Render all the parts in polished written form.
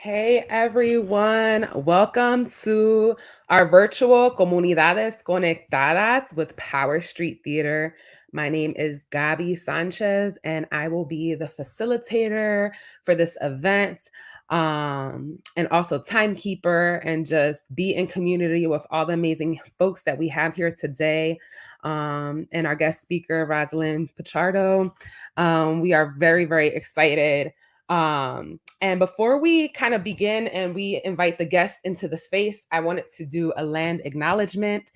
Hey everyone, welcome to our virtual Comunidades Conectadas with Power Street Theater. My name is Gabi Sanchez, and I will be the facilitator for this event, and also timekeeper, and just be in community with all the amazing folks that we have here today. And our guest speaker, Rosalind Pichardo. We are very, very excited. And before we kind of begin and we invite the guests into the space, I wanted to do a land acknowledgement.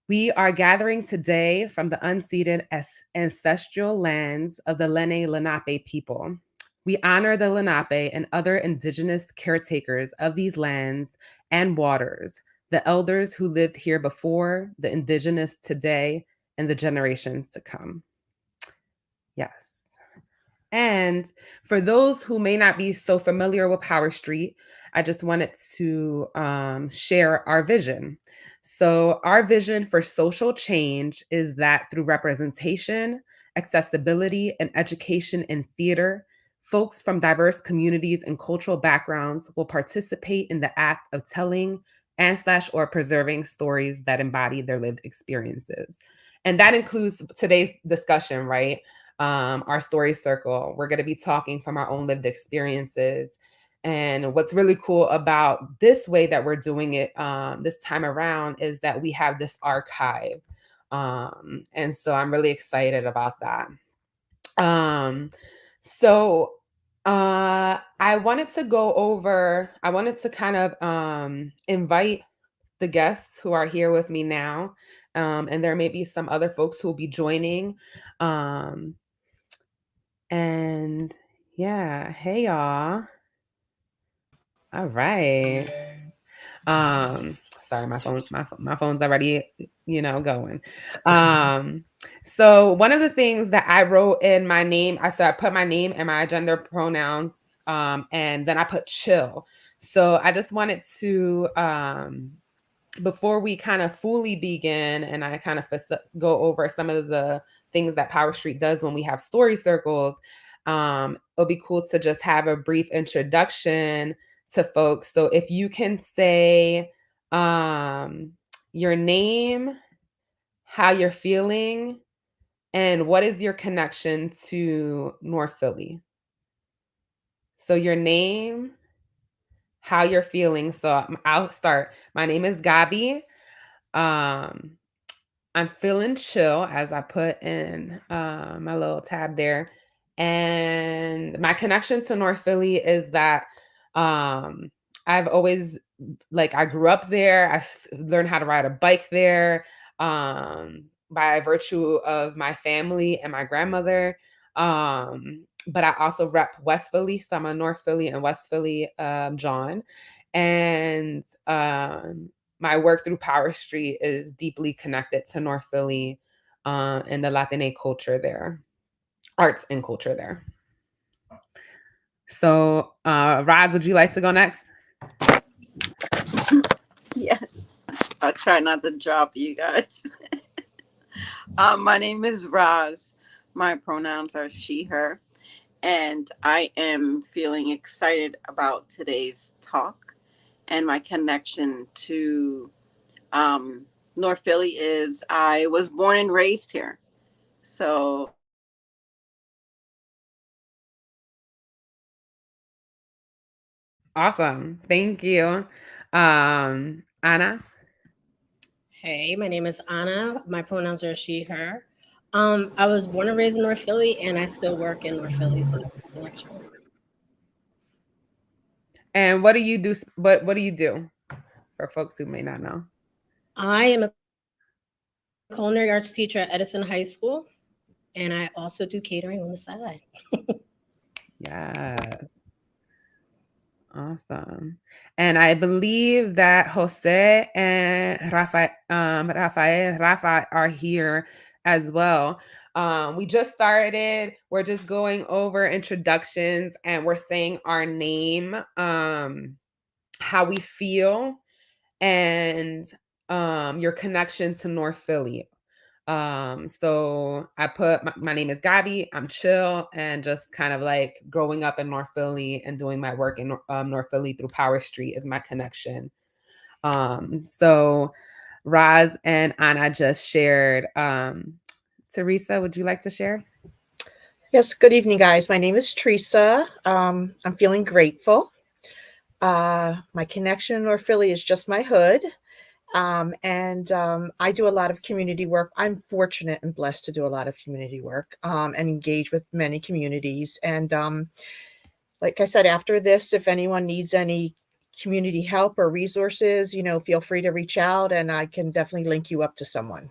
We are gathering today from the unceded ancestral lands of the Lenni Lenape people. We honor the Lenape and other indigenous caretakers of these lands and waters, the elders who lived here before, the indigenous today, and the generations to come. Yes. And for those who may not be so familiar with Power Street, I just wanted to share our vision. So, our vision for social change is that through representation, accessibility, and education in theater, folks from diverse communities and cultural backgrounds will participate in the act of telling and/or preserving stories that embody their lived experiences. And that includes today's discussion, right? Our story circle. We're going to be talking from our own lived experiences. And what's really cool about this way that we're doing it this time around is that we have this archive. And so I'm really excited about that. I wanted to kind of invite the guests who are here with me now. And there may be some other folks who will be joining. And yeah, hey y'all. All right. Sorry, my phone's already, going. So one of the things that I wrote in my name, I said I put my name and my gender pronouns, and then I put chill. So I just wanted to before we kind of fully begin and I kind of go over some of the things that Power Street does when we have story circles, it'll be cool to just have a brief introduction to folks. So if you can say your name, how you're feeling, and what is your connection to North Philly. So your name, how you're feeling. So I'll start. My name is Gabi. I'm feeling chill, as I put in my little tab there. And my connection to North Philly is that I've always, I grew up there. I learned how to ride a bike there by virtue of my family and my grandmother. But I also rep West Philly. So I'm a North Philly and West Philly John. And my work through Power Street is deeply connected to North Philly and the Latine culture there, arts and culture there. So, Roz, would you like to go next? Yes, I'll try not to drop you guys. My name is Roz. My pronouns are she, her, and I am feeling excited about today's talk. And my connection to North Philly is I was born and raised here. So Awesome. Thank you. Anna? Hey, my name is Anna. My pronouns are she, her. I was born and raised in North Philly, and I still work in North Philly, so that's a connection. And what do you do? What do you do? for folks who may not know? I am a culinary arts teacher at Edison High School, and I also do catering on the side. Yes. Awesome. And I believe that Jose and Rafa are here as well. We just started. We're just going over introductions and we're saying our name, how we feel, and your connection to North Philly. So I put my name is Gabby. I'm chill and just kind of like growing up in North Philly and doing my work in North Philly through Power Street is my connection. So Roz and Anna just shared. Teresa, would you like to share? Yes, good evening, guys. My name is Teresa. I'm feeling grateful. My connection in North Philly is just my hood. And I do a lot of community work. I'm fortunate and blessed to do a lot of community work and engage with many communities. And like I said, after this, if anyone needs any community help or resources, feel free to reach out and I can definitely link you up to someone.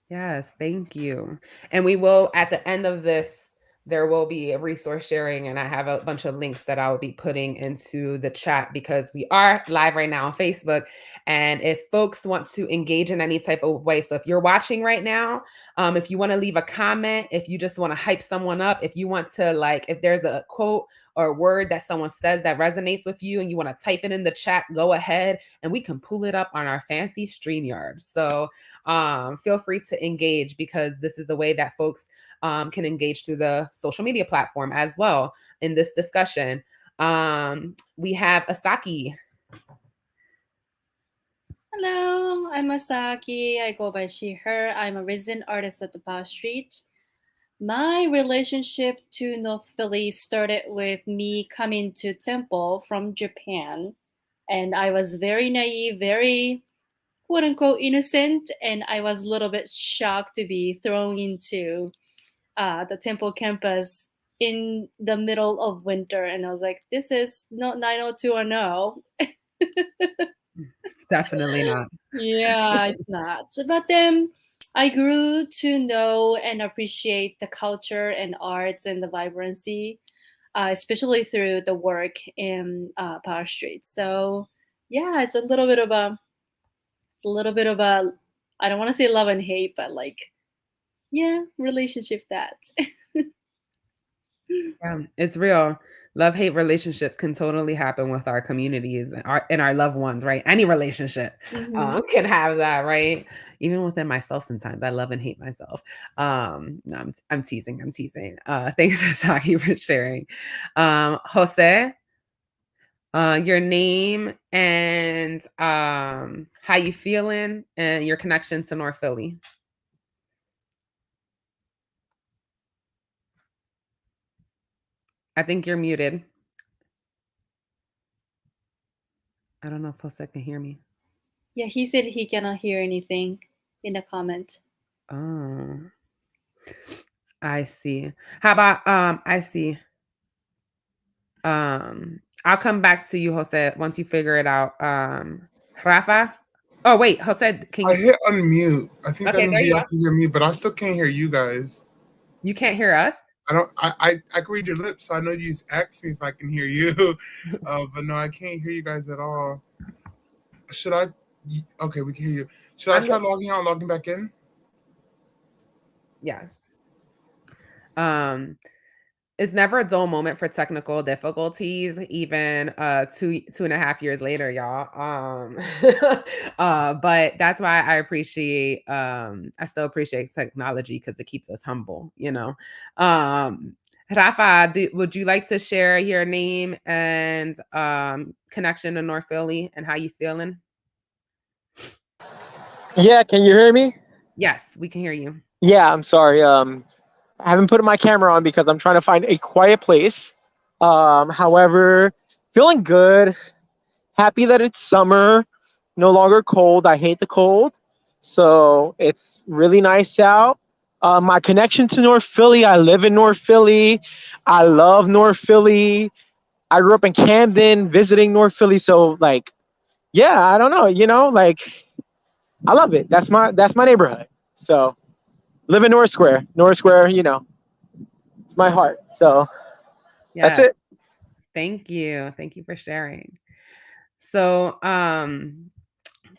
Yes, thank you. And we will, at the end of this, there will be a resource sharing, and I have a bunch of links that I will be putting into the chat because we are live right now on Facebook. And if folks want to engage in any type of way, so if you're watching right now, if you want to leave a comment, if you just want to hype someone up, if you want to, like, if there's a quote or a word that someone says that resonates with you and you want to type it in the chat, go ahead and we can pull it up on our fancy StreamYard. So feel free to engage because this is a way that folks can engage through the social media platform as well in this discussion. We have Asaki. Hello, I'm Asaki. I go by she, her. I'm a resident artist at the Power Street. My relationship to North Philly started with me coming to Temple from Japan. And I was very naive, very quote unquote innocent. And I was a little bit shocked to be thrown into the Temple campus in the middle of winter. And I was like, this is not 90210. Definitely not. Yeah, it's not. But then I grew to know and appreciate the culture and arts and the vibrancy, especially through the work in Power Street. So yeah, it's a little bit of a, I don't want to say love and hate, but like, yeah, relationship that. Yeah, it's real. Love-hate relationships can totally happen with our communities and our loved ones, right? Any relationship can have that, right? Even within myself, sometimes I love and hate myself. No, I'm teasing. I'm teasing. Thanks, Saki, for sharing. Jose, your name and how you feeling and your connection to North Philly. I think you're muted. I don't know if Jose can hear me. Yeah, he said he cannot hear anything in the comment. Oh, I see. How about I see. I'll come back to you, Jose, once you figure it out. Rafa. Oh wait, Jose, can I you? hit unmute. I think that Okay, means there you you have go. to hear me, but I still can't hear you guys. You can't hear us? I don't. I can read your lips, so I know you just asked me if I can hear you, but no, I can't hear you guys at all. Should I? Okay, we can hear you. Should I try logging out, logging back in? Yes. It's never a dull moment for technical difficulties, even 2.5 years later, y'all. But that's why I appreciate I still appreciate technology because it keeps us humble, you know. Rafa, would you like to share your name and connection to North Philly and how you feeling? Yeah, can you hear me? Yes, we can hear you. Yeah, I'm sorry. I haven't put my camera on because I'm trying to find a quiet place. However, feeling good. Happy that it's summer, no longer cold. I hate the cold. So it's really nice out. My connection to North Philly, I live in North Philly. I love North Philly. I grew up in Camden, visiting North Philly, so like, yeah, I don't know, like I love it. That's my neighborhood. So live in North Square. North Square, it's my heart. So that's Yeah. it. Thank you. Thank you for sharing. So,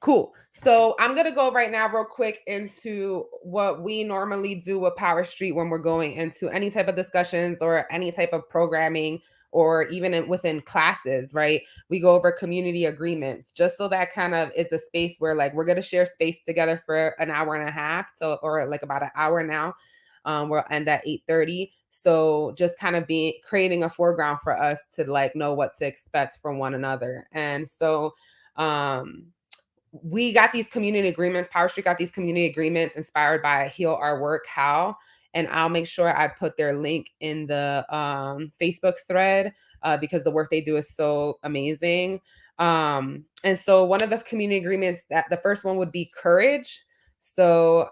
cool. So I'm gonna go right now, real quick, into what we normally do with Power Street when we're going into any type of discussions or any type of programming, or even within classes. Right? We go over community agreements, just so that kind of is a space where like we're gonna share space together for an hour and a half, or like about an hour now. We'll end at 8:30. So just kind of be creating a foreground for us to like know what to expect from one another. And so we got these community agreements. Power Street got these community agreements inspired by Heal Our Work, How. And I'll make sure I put their link in the Facebook thread because the work they do is so amazing. And so one of the community agreements, that the first one would be courage. So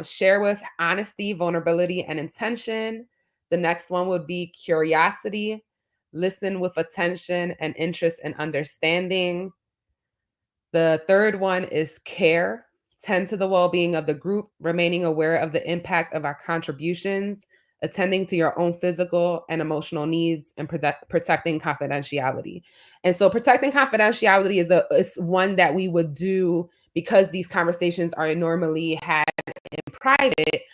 share with honesty, vulnerability, and intention. The next one would be curiosity. Listen with attention and interest and understanding. The third one is care. Tend to the well-being of the group, remaining aware of the impact of our contributions, attending to your own physical and emotional needs, and protecting confidentiality. And so protecting confidentiality is one that we would do because these conversations are normally had in private.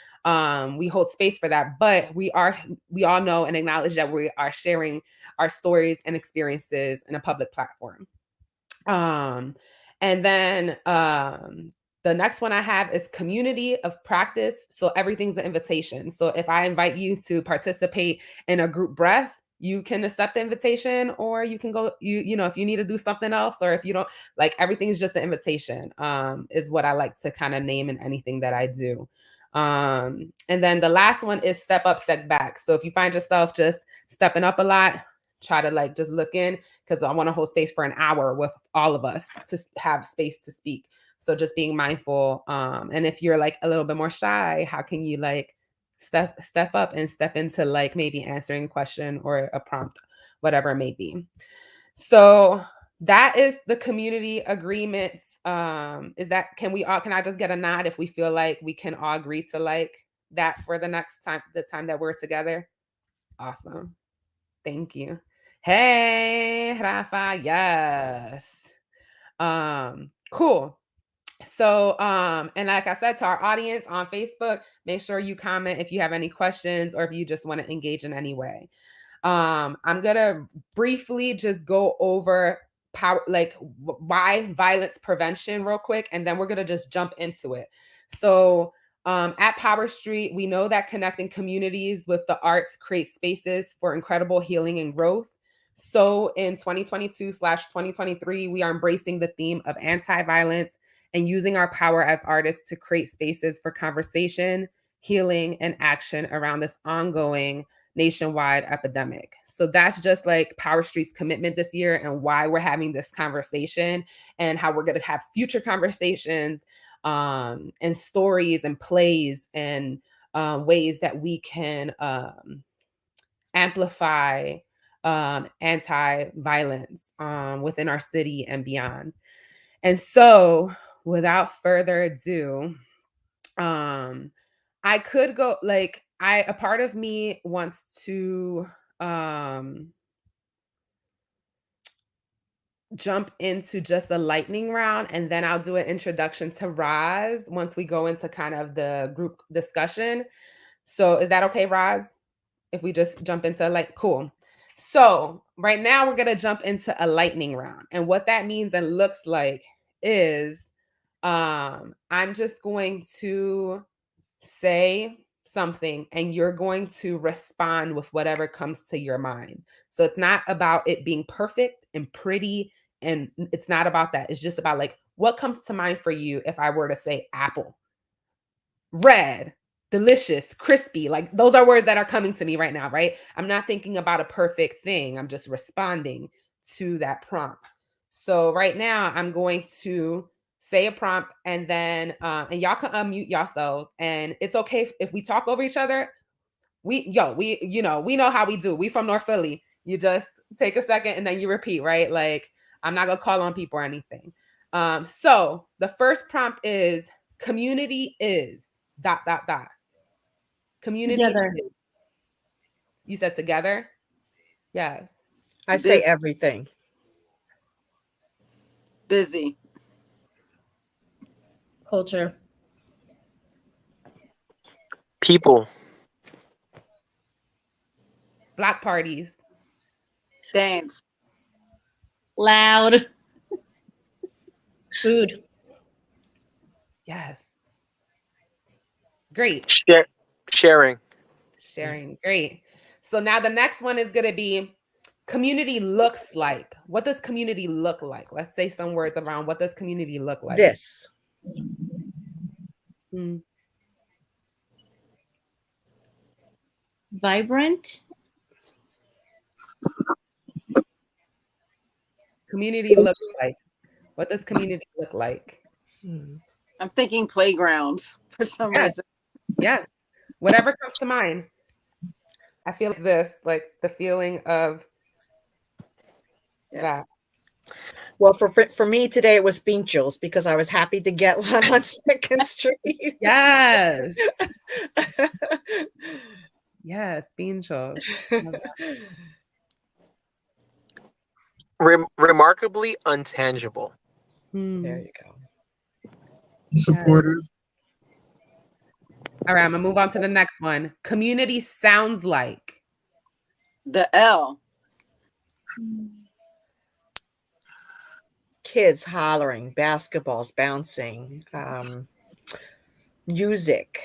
We hold space for that, but we all know and acknowledge that we are sharing our stories and experiences in a public platform. And then the next one I have is community of practice. So everything's an invitation. So if I invite you to participate in a group breath, you can accept the invitation, or you can go, if you need to do something else, or if you don't, like, everything's just an invitation, is what I like to kind of name in anything that I do. And then the last one is step up, step back. So if you find yourself just stepping up a lot, try to like just look in, because I want to hold space for an hour with all of us to have space to speak. So just being mindful. And if you're like a little bit more shy, how can you like step up and step into like maybe answering a question or a prompt, whatever it may be. So that is the community agreements. Can I just get a nod if we feel like we can all agree to like that for the next time, the time that we're together? Awesome. Thank you. Hey, Rafa. Yes. Cool. So, and like I said, to our audience on Facebook, make sure you comment if you have any questions or if you just want to engage in any way. I'm gonna briefly just go over why violence prevention real quick, and then we're gonna just jump into it. So at Power Street, we know that connecting communities with the arts creates spaces for incredible healing and growth. So in 2022/2023, we are embracing the theme of anti-violence and using our power as artists to create spaces for conversation, healing, and action around this ongoing nationwide epidemic. So that's just like Power Street's commitment this year, and why we're having this conversation, and how we're going to have future conversations, and stories and plays, and ways that we can amplify anti-violence within our city and beyond. And so without further ado, I could go like a part of me wants to jump into just a lightning round, and then I'll do an introduction to Roz once we go into kind of the group discussion. So is that okay, Roz? If we just jump into cool. So right now we're gonna jump into a lightning round. And what that means and looks like is I'm just going to say something, and you're going to respond with whatever comes to your mind. So it's not about it being perfect and pretty, and it's not about that. It's just about like what comes to mind for you if I were to say apple, red, delicious, crispy. Like those are words that are coming to me right now, right? I'm not thinking about a perfect thing. I'm just responding to that prompt. So right now I'm going to say a prompt, and then and y'all can unmute yourselves, and it's okay if we talk over each other. We know how we do. We from North Philly. You just take a second and then you repeat, right? Like, I'm not gonna call on people or anything. So the first prompt is community is ... Community Together. is. You said together? Yes. I say Busy. everything. Busy. Culture. People. Block parties. Dance. Loud. Food. Yes. Great. Sharing. Sharing. Great. So now the next one is going to be community looks like. What does community look like? Let's say some words around what does community look like? This. Hmm. Vibrant. Community looks like. What does community look like? Hmm. I'm thinking playgrounds for some Yes. reason. Yes. Whatever comes to mind. I feel like this, like the feeling of that. Well, for me today, it was Beanchels because I was happy to get one on 2nd Street. Yes. Yes. Bean shows. Remarkably untangible. There you go. Supportive. All right, I'm gonna move on to the next one. Community sounds like. The L. Kids hollering, basketballs bouncing, music.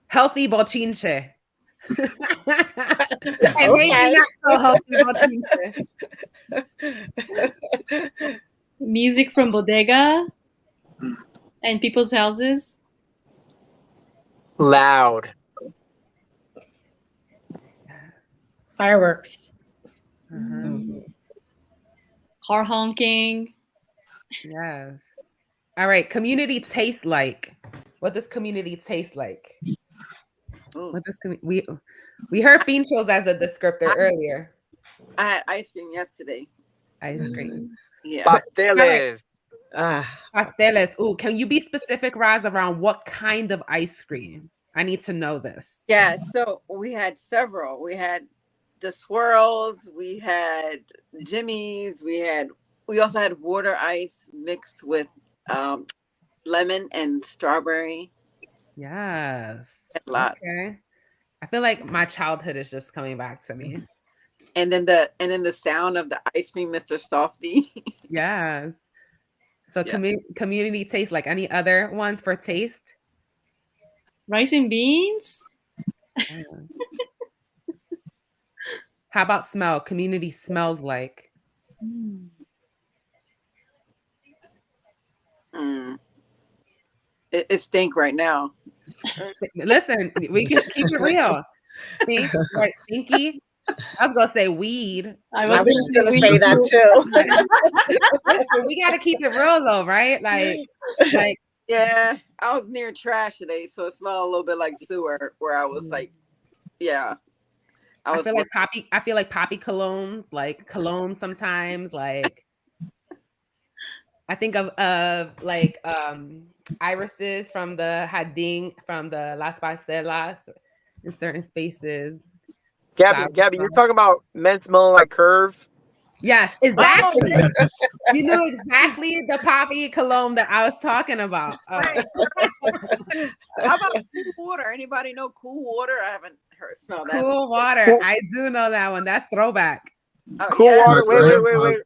Healthy bochinche. And maybe not so healthy bochinche. Music from bodega and people's houses. Loud. Fireworks. Car honking. Yes. All right. Community taste like. What does community taste like? What does we heard bean chills as a descriptor earlier. I had ice cream yesterday. Ice cream. Yeah. Pasteles. Pasteles. Ooh, can you be specific, Roz, around what kind of ice cream? I need to know this. Yeah. So we had several. We had the swirls. We had Jimmy's. We also had water ice mixed with lemon and strawberry. Yes. A lot. Okay. I feel like my childhood is just coming back to me. And then the sound of the ice cream, Mr. Softy. Yes. So Yeah. community taste like. Any other ones for taste? Rice and beans. How about smell? Community smells like. It stink right now. Listen, we can keep it real. Stink, right? Stinky. I was gonna say weed. I was just gonna say that too. Listen, we gotta keep it real though, right? Like yeah. I was near trash today, so it smelled a little bit like sewer. Where I was like, yeah. I feel like poppy colognes, like cologne sometimes. Like I think of like irises from the Hading from the Las Parcelas in certain spaces. Gabby, you're talking about men smelling like Curve? Yes, exactly. You knew exactly the poppy cologne that I was talking about. How about cool water? Anybody know cool water? I haven't smelled that. Cool water. I do know that one. That's throwback. Cool water. Wait.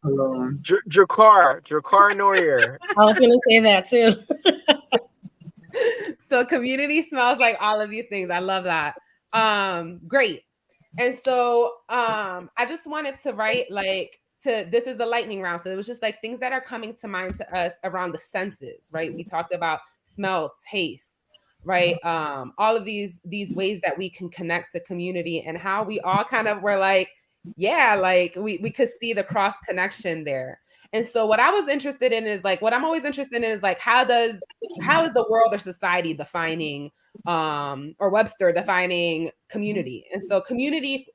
Dracar Noyer. I was gonna say that too. So community smells like all of these things. I love that. Great. And so I just wanted to write this is the lightning round. So it was just like things that are coming to mind to us around the senses, right? We talked about smell, taste, right? All of these ways that we can connect to community and how we all kind of were like, yeah, like we could see the cross connection there. And so what I was interested in is like, what I'm always interested in is like, how is the world or society defining or Webster defining community? And so community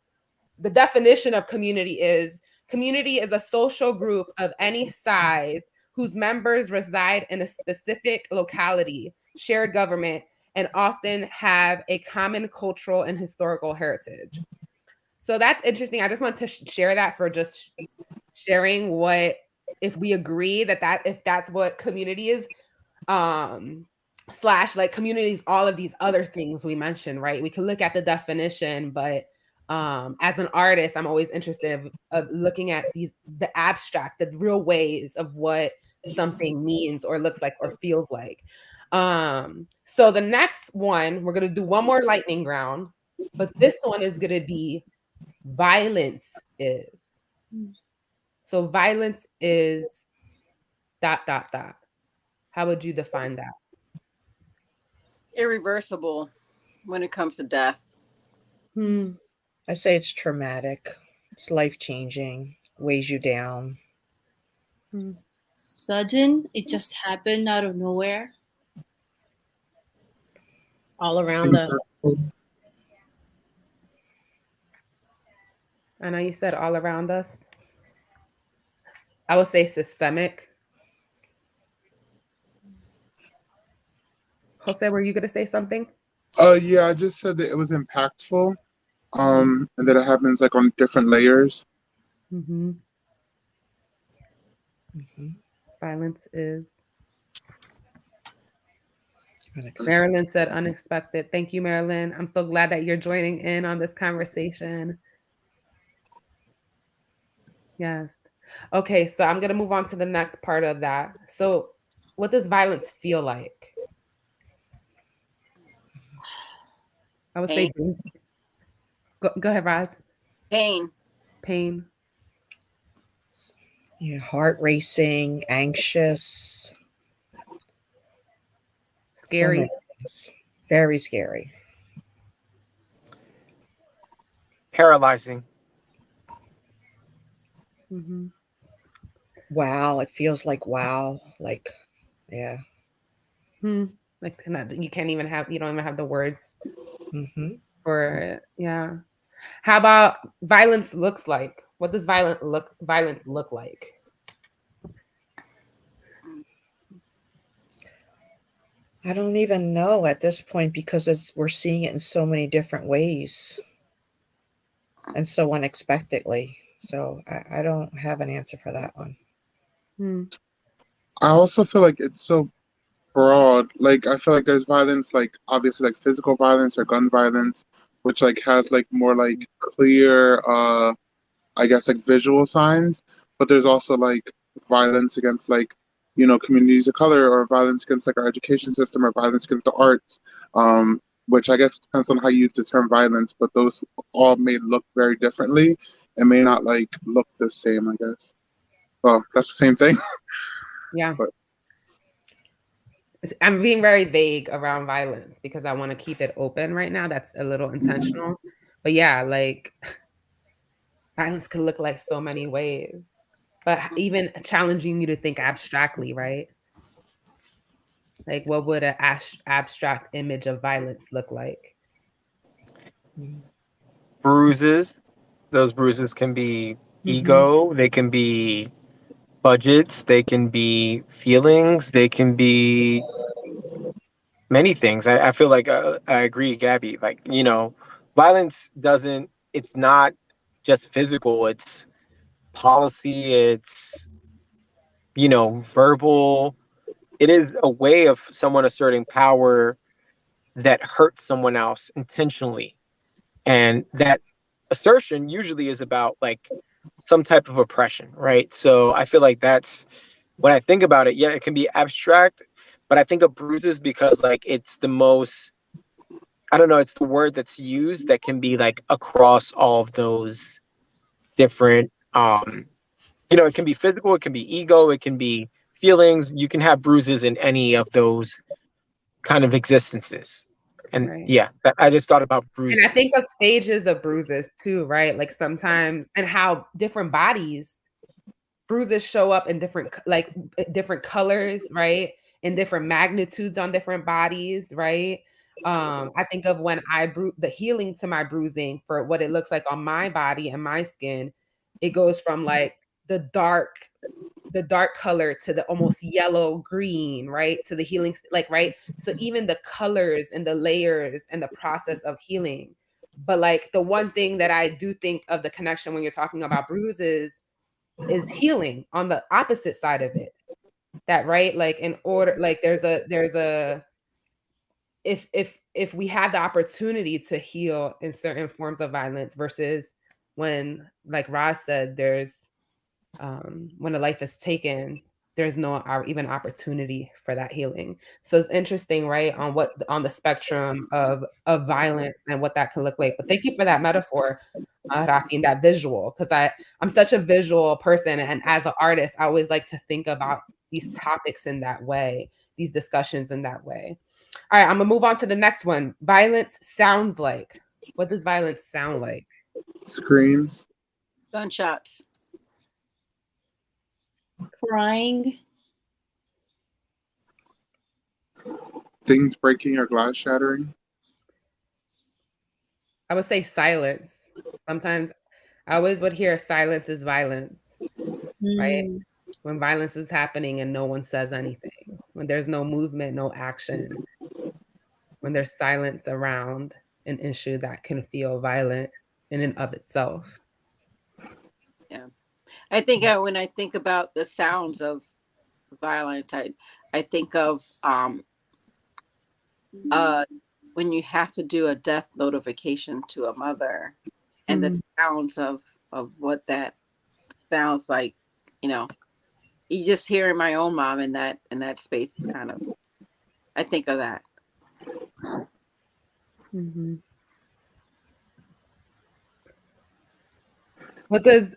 the definition of community is a social group of any size whose members reside in a specific locality, shared government, and often have a common cultural and historical heritage. So that's interesting. I just want to share that for just sharing what, if we agree that if that's what community is, slash like communities, all of these other things we mentioned, right? We can look at the definition, but as an artist, I'm always interested of looking at the abstract, the real ways of what something means or looks like or feels like. So the next one, we're going to do one more lightning round, but this one is going to be violence is. So violence is ... How would you define that? Irreversible when it comes to death. I say it's traumatic. It's life-changing, weighs you down. Sudden, it just happened out of nowhere. All around us. I know you said all around us. I would say systemic. Jose, were you going to say something? Yeah, I just said that it was impactful, and that it happens like on different layers. Violence is. Marilyn said unexpected. Thank you, Marilyn. I'm so glad that you're joining in on this conversation. Yes. Okay, so I'm going to move on to the next part of that. So what does violence feel like? I would say, go ahead, Roz. Pain. Yeah, heart racing, anxious. Scary. Very scary. Paralyzing. Wow, it feels like wow. Like, yeah. Like you don't even have the words for it. Yeah. How about violence looks like? What does violence look like? I don't even know at this point because we're seeing it in so many different ways and so unexpectedly. So I don't have an answer for that one. I also feel like it's so broad. Like I feel like there's violence, like obviously like physical violence or gun violence, which like has like more like clear I guess like visual signs, but there's also like violence against like, you know, communities of color, or violence against like our education system, or violence against the arts, which I guess depends on how you use the term violence, but those all may look very differently and may not like look the same, I guess. Well, that's the same thing. Yeah. But I'm being very vague around violence because I want to keep it open right now. That's a little intentional. But yeah, like violence could look like so many ways, but even challenging you to think abstractly, right? Like what would an abstract image of violence look like? Bruises. Those bruises can be ego. They can be budgets. They can be feelings. They can be many things. I feel like I agree, Gabby. Like, you know, violence it's not just physical. It's policy. It's, you know, verbal. It is a way of someone asserting power that hurts someone else intentionally. And that assertion usually is about like some type of oppression, right? So I feel like that's, when I think about it, yeah, it can be abstract, but I think of bruises because like it's the most, I don't know, it's the word that's used that can be like across all of those different, you know, it can be physical, it can be ego, it can be feelings. You can have bruises in any of those kind of existences. And yeah, I just thought about bruises. And I think of stages of bruises too, right? Like sometimes, and how different bodies, bruises show up in different colors, right? In different magnitudes on different bodies, right? I think of when the healing to my bruising for what it looks like on my body and my skin. It goes from like the dark color to the almost yellow green, right? To the healing, like, right? So even the colors and the layers and the process of healing. But like the one thing that I do think of the connection when you're talking about bruises is healing on the opposite side of it. That, right? Like in order, like there's a if we have the opportunity to heal in certain forms of violence versus when, like Roz said, there's when a life is taken, there's no even opportunity for that healing. So it's interesting, right, on the spectrum of violence and what that can look like. But thank you for that metaphor, Rafi, and that visual, because I'm such a visual person, and as an artist, I always like to think about these topics in that way, these discussions in that way. All right, I'm gonna move on to the next one. Violence sounds like. What does violence sound like? Screams. Gunshots. Crying. Things breaking or glass shattering. I would say silence. Sometimes I always would hear silence is violence, right? When violence is happening and no one says anything, when there's no movement, no action, when there's silence around an issue that can feel violent in and of itself. Yeah. I think when I think about the sounds of violence, I think of when you have to do a death notification to a mother, and the sounds of what that sounds like, you just hearing my own mom in that space is kind of, I think of that. Mm-hmm. What does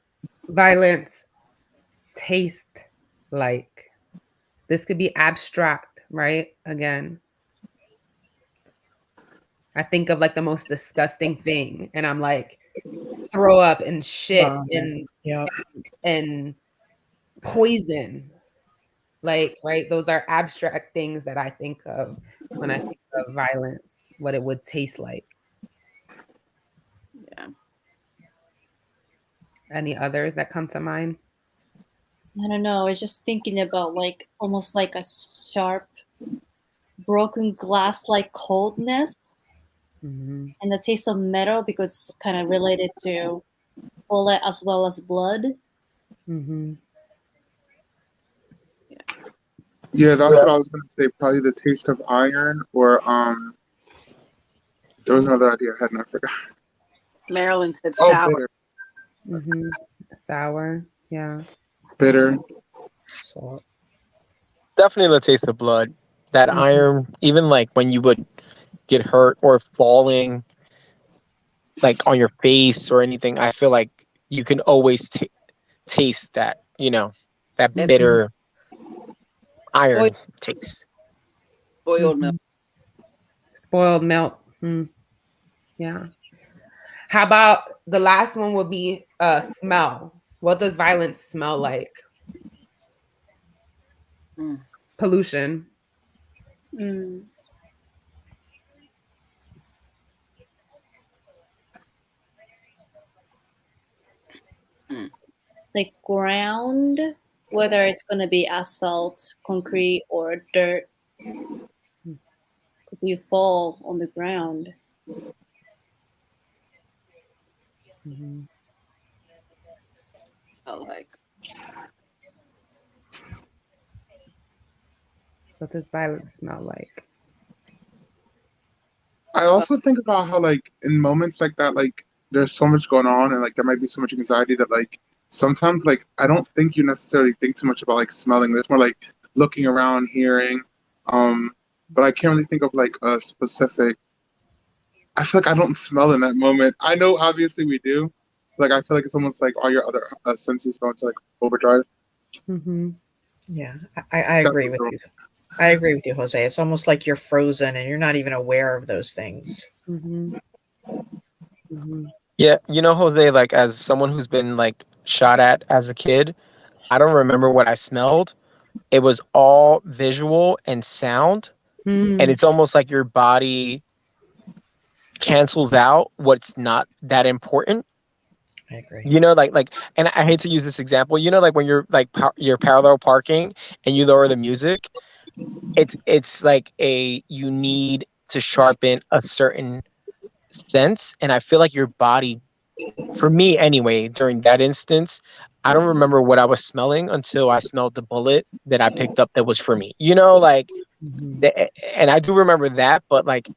violence taste like? This could be abstract, right? Again, I think of like the most disgusting thing, and I'm like, throw up and shit and poison. Like, right? Those are abstract things that I think of when I think of violence, what it would taste like. Yeah. Any others that come to mind? I don't know. I was just thinking about like almost like a sharp, broken glass like coldness, and the taste of metal, because it's kind of related to bullet as well as blood. Yeah, that's what I was gonna say. Probably the taste of iron, or there was another idea I had and I forgot. Marilyn said sour. Bitter. Sour, yeah. Bitter. Salt. Definitely the taste of blood. That iron, even like when you would get hurt or falling, like on your face or anything, I feel like you can always taste that, that bitter iron taste. Boiled milk. Spoiled milk. Yeah. How about the last one would be smell. What does violence smell like? Pollution. Like ground, whether it's going to be asphalt, concrete, or dirt, because you fall on the ground. Like, what does violence smell like? I also think about how, like, in moments like that, like, there's so much going on, and like there might be so much anxiety that, like, sometimes, like, I don't think you necessarily think too much about like smelling. It's more like looking around, hearing. But I can't really think of like a specific. I feel like I don't smell in that moment. I know obviously we do. Like, I feel like it's almost like all your other senses go into like overdrive. Yeah, I agree with you. I agree with you, Jose. It's almost like you're frozen and you're not even aware of those things. Yeah, Jose, like as someone who's been like shot at as a kid, I don't remember what I smelled. It was all visual and sound. And it's almost like your body cancels out what's not that important. I agree. You know, and I hate to use this example. You know, like when you're like you're parallel parking and you lower the music, it's like you need to sharpen a certain sense, and I feel like your body, for me anyway, during that instance, I don't remember what I was smelling until I smelled the bullet that I picked up that was for me. You know, like, and I do remember that, but like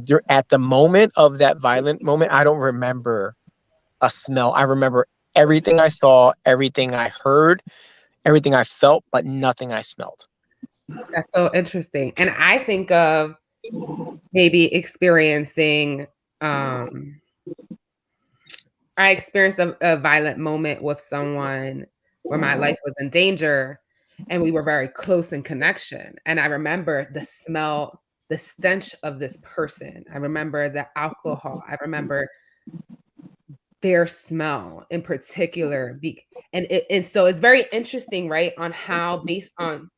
you're at the moment of that violent moment, I don't remember a smell. I remember everything I saw, everything I heard, everything I felt, but nothing I smelled. That's so interesting. And I think of maybe experiencing, I experienced a violent moment with someone where my life was in danger and we were very close in connection. And I remember the smell, the stench of this person. I remember the alcohol. I remember their smell in particular. And so it's very interesting, right? On how based on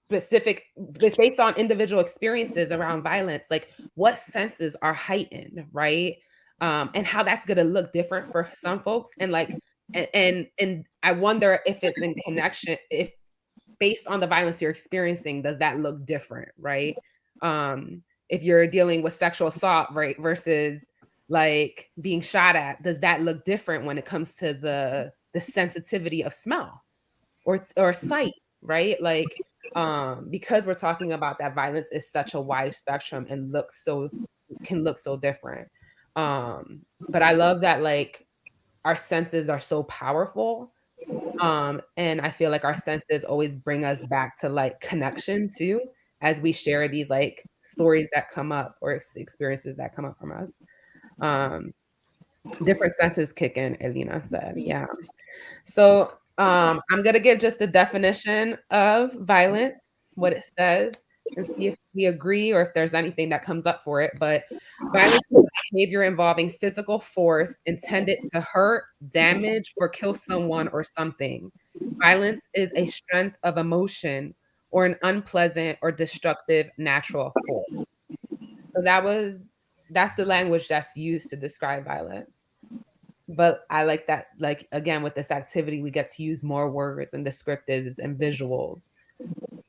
it's based on individual experiences around violence, like what senses are heightened, right? And how that's going to look different for some folks. And like, and I wonder if it's in connection, if based on the violence you're experiencing, does that look different, right? If you're dealing with sexual assault, right, versus like being shot at, does that look different when it comes to the sensitivity of smell or sight, right? Like, because we're talking about that violence is such a wide spectrum and can look so different. But I love that like our senses are so powerful. And I feel like our senses always bring us back to like connection too, as we share these like stories that come up or experiences that come up from us. Different senses kick in, Elena said. Yeah. So I'm gonna give just the definition of violence, what it says, and see if we agree or if there's anything that comes up for it. But violence is behavior involving physical force intended to hurt, damage, or kill someone or something. Violence is a strength of emotion or an unpleasant or destructive natural force. So that's the language that's used to describe violence. But I like that, like, again, with this activity, we get to use more words and descriptives and visuals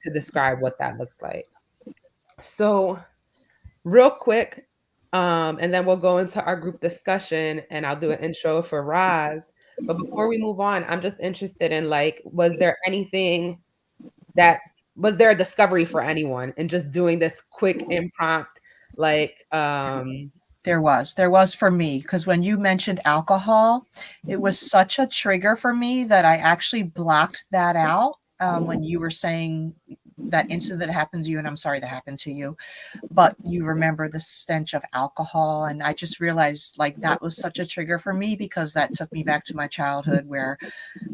to describe what that looks like. So real quick, and then we'll go into our group discussion and I'll do an intro for Roz. But before we move on, I'm just interested in like, was there a discovery for anyone in just doing this quick impromptu, like, There was for me, because when you mentioned alcohol, it was such a trigger for me that I actually blocked that out when you were saying that incident that happened to you, and I'm sorry that happened to you, but you remember the stench of alcohol, and I just realized like that was such a trigger for me because that took me back to my childhood where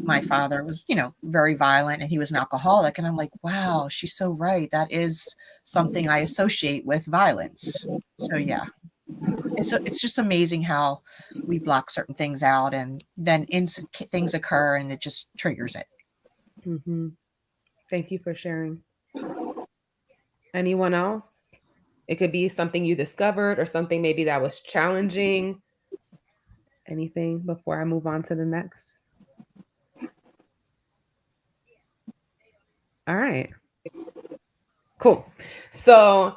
my father was, very violent and he was an alcoholic, and I'm like, wow, she's so right. That is something I associate with violence. So yeah. It's just amazing how we block certain things out and then things occur and it just triggers it. Mm-hmm. Thank you for sharing. Anyone else? It could be something you discovered or something maybe that was challenging. Anything before I move on to the next? All right. Cool. So,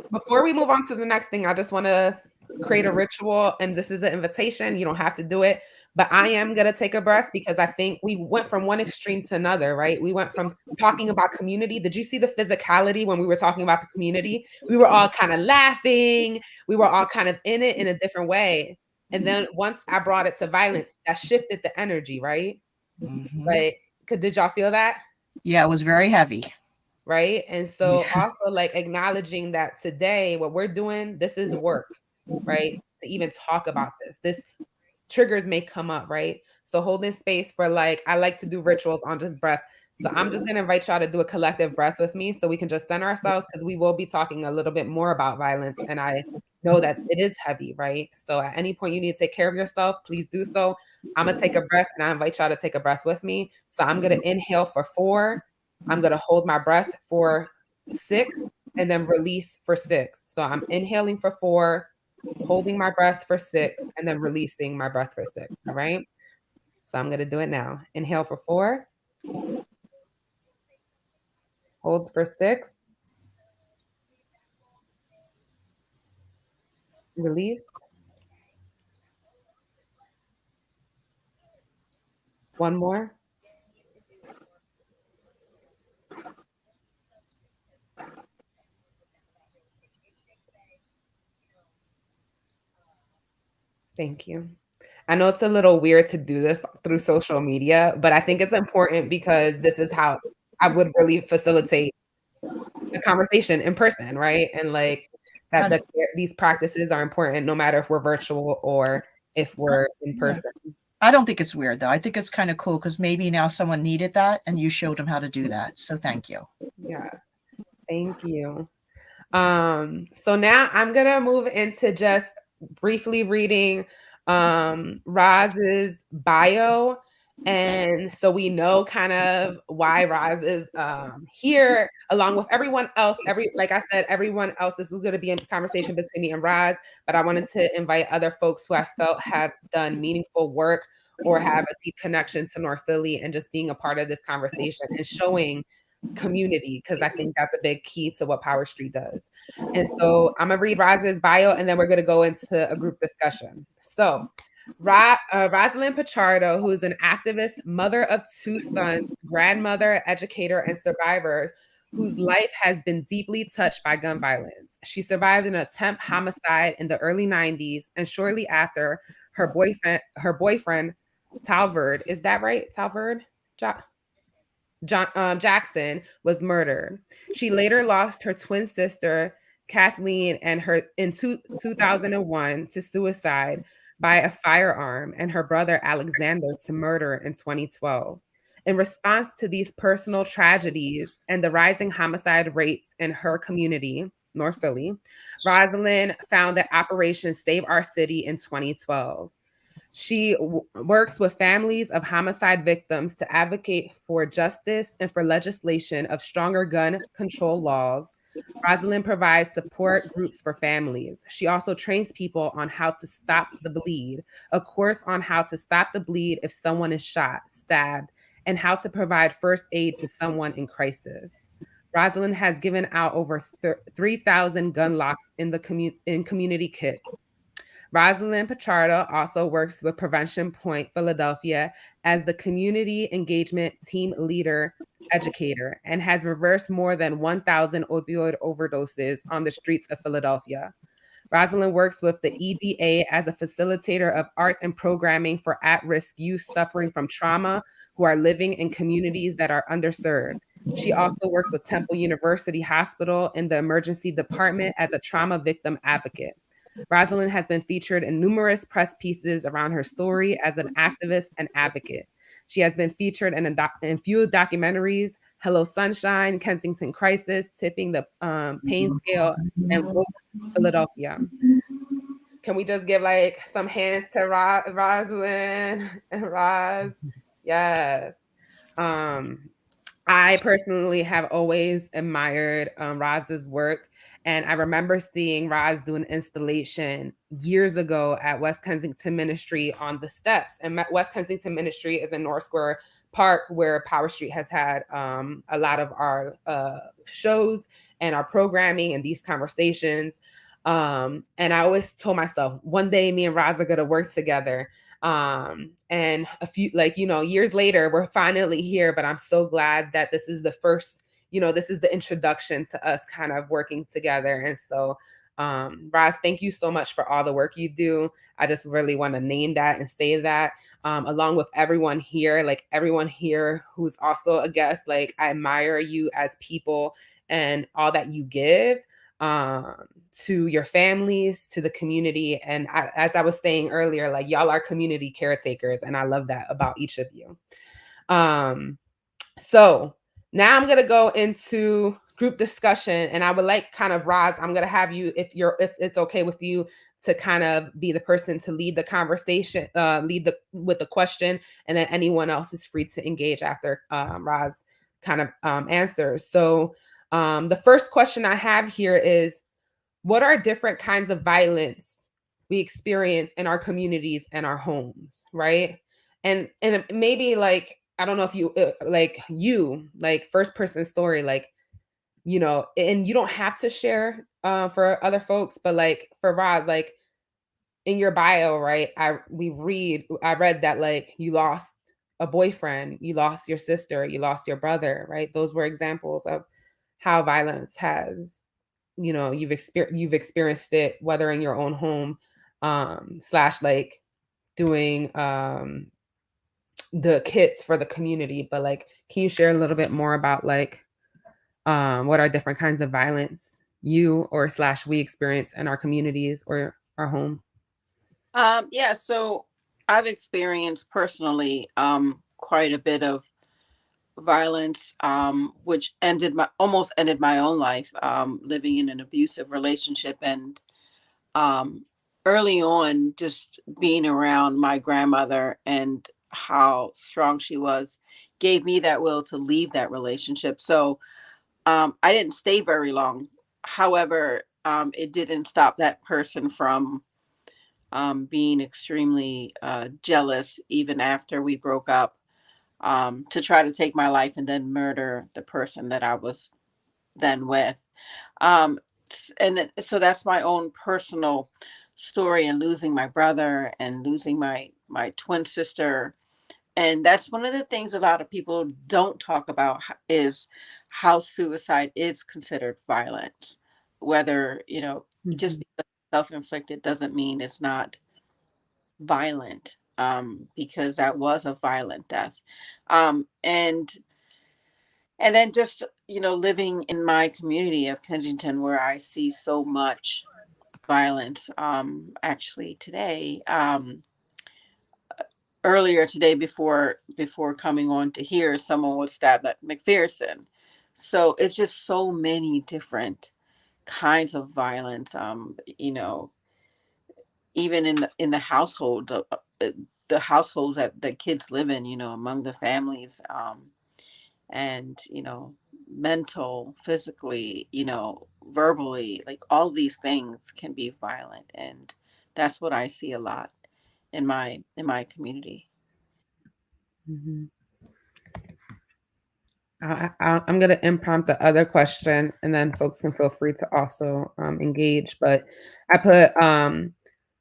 before we move on to the next thing, I just want to create a ritual, and this is an invitation. You don't have to do it, but I am going to take a breath because I think we went from one extreme to another, right? We went from talking about community. Did you see the physicality when we were talking about the community? We were all kind of laughing. We were all kind of in it in a different way. And then once I brought it to violence, that shifted the energy, right? Mm-hmm. Like, did y'all feel that? Yeah, it was very heavy. Right. And so also like acknowledging that today, what we're doing, this is work, right? To even talk about this triggers may come up, right? So holding space for like, I like to do rituals on just breath. So I'm just going to invite y'all to do a collective breath with me so we can just center ourselves because we will be talking a little bit more about violence. And I know that it is heavy, right? So at any point you need to take care of yourself, please do so. I'm going to take a breath and I invite y'all to take a breath with me. So I'm going to inhale for 4. I'm going to hold my breath for 6, and then release for 6. So I'm inhaling for 4, holding my breath for 6, and then releasing my breath for 6. All right. So I'm going to do it now. Inhale for 4, hold for 6, release. 1 more. Thank you. I know it's a little weird to do this through social media, but I think it's important because this is how I would really facilitate the conversation in person, right? And like that these practices are important no matter if we're virtual or if we're in person. I don't think it's weird though. I think it's kind of cool because maybe now someone needed that and you showed them how to do that. So thank you. Yes. Thank you. So now I'm gonna move into just briefly reading Roz's bio. And so we know kind of why Roz is here along with everyone else. Like I said, everyone else, this is going to be a conversation between me and Roz, but I wanted to invite other folks who I felt have done meaningful work or have a deep connection to North Philly and just being a part of this conversation and showing community, because I think that's a big key to what Power Street does. And so I'm gonna read Roz's bio and then we're gonna go into a group discussion. So Rosalind Pichardo, who is an activist, mother of 2 sons, grandmother, educator, and survivor, whose life has been deeply touched by gun violence. She survived an attempt homicide in the early 90s, and shortly after, her boyfriend, Talverd, is that right? Talverd? Jackson was murdered. She later lost her twin sister, Kathleen, and in 2001 to suicide by a firearm, and her brother, Alexander, to murder in 2012. In response to these personal tragedies and the rising homicide rates in her community, North Philly, Rosalind founded Operation Save Our City in 2012. She works with families of homicide victims to advocate for justice and for legislation of stronger gun control laws. Rosalind provides support groups for families. She also trains people on how to stop the bleed, a course on how to stop the bleed if someone is shot, stabbed, and how to provide first aid to someone in crisis. Rosalind has given out over 3,000 gun locks in community kits. Rosalind Pichardo also works with Prevention Point Philadelphia as the community engagement team leader educator and has reversed more than 1,000 opioid overdoses on the streets of Philadelphia. Rosalind works with the EDA as a facilitator of arts and programming for at-risk youth suffering from trauma who are living in communities that are underserved. She also works with Temple University Hospital in the emergency department as a trauma victim advocate. Rosalind has been featured in numerous press pieces around her story as an activist and advocate. She has been featured in few documentaries, Hello Sunshine, Kensington Crisis, Tipping the Pain Scale, and Woke Philadelphia. Can we just give like some hands to Rosalind and Roz? Yes. I personally have always admired Roz's work. And I remember seeing Roz do an installation years ago at West Kensington Ministry on the steps. And West Kensington Ministry is in North Square Park, where Power Street has had a lot of our shows and our programming and these conversations. And I always told myself, one day me and Roz are going to work together. And a few, years later, we're finally here, but I'm so glad that this is the first, this is the introduction to us kind of working together. And so, Roz, thank you so much for all the work you do. I just really want to name that and say that, along with everyone here who's also a guest. I admire you as people and all that you give to your families, to the community. And as I was saying earlier, y'all are community caretakers, and I love that about each of you. So now I'm going to go into group discussion, and I would like kind of Roz, I'm going to have you, if it's okay with you, to kind of be the person to lead the conversation, with the question, and then anyone else is free to engage after Roz kind of answers. So The first question I have here is, what are different kinds of violence we experience in our communities and our homes, right? And maybe like, I don't know if you like first person story, like, and you don't have to share for other folks, but like for Roz, like in your bio, right? I read that like you lost a boyfriend, you lost your sister, you lost your brother, right? Those were examples of how violence has, you've experienced it, whether in your own home, slash like doing the kits for the community. But like, can you share a little bit more about like what are different kinds of violence you or slash we experience in our communities or our home? Yeah, so I've experienced personally quite a bit of violence, which almost ended my own life, living in an abusive relationship. And um, early on, just being around my grandmother and how strong she was gave me that will to leave that relationship. So I didn't stay very long. However, it didn't stop that person from being extremely jealous even after we broke up, to try to take my life and then murder the person that I was then with. Um, so that's my own personal story, and losing my brother and losing my twin sister. And that's one of the things a lot of people don't talk about, is how suicide is considered violence. Whether, just Mhm. because it's self-inflicted doesn't mean it's not violent, because that was a violent death. And then just, living in my community of Kensington, where I see so much violence. Actually today, earlier today, before coming on to here, someone was stabbed at McPherson. So it's just so many different kinds of violence. Even in the household, the households that kids live in, among the families, and mental, physically, verbally, like all these things can be violent. And that's what I see a lot in my community. Mhm. I'm going to impromptu the other question, and then folks can feel free to also engage. But I put,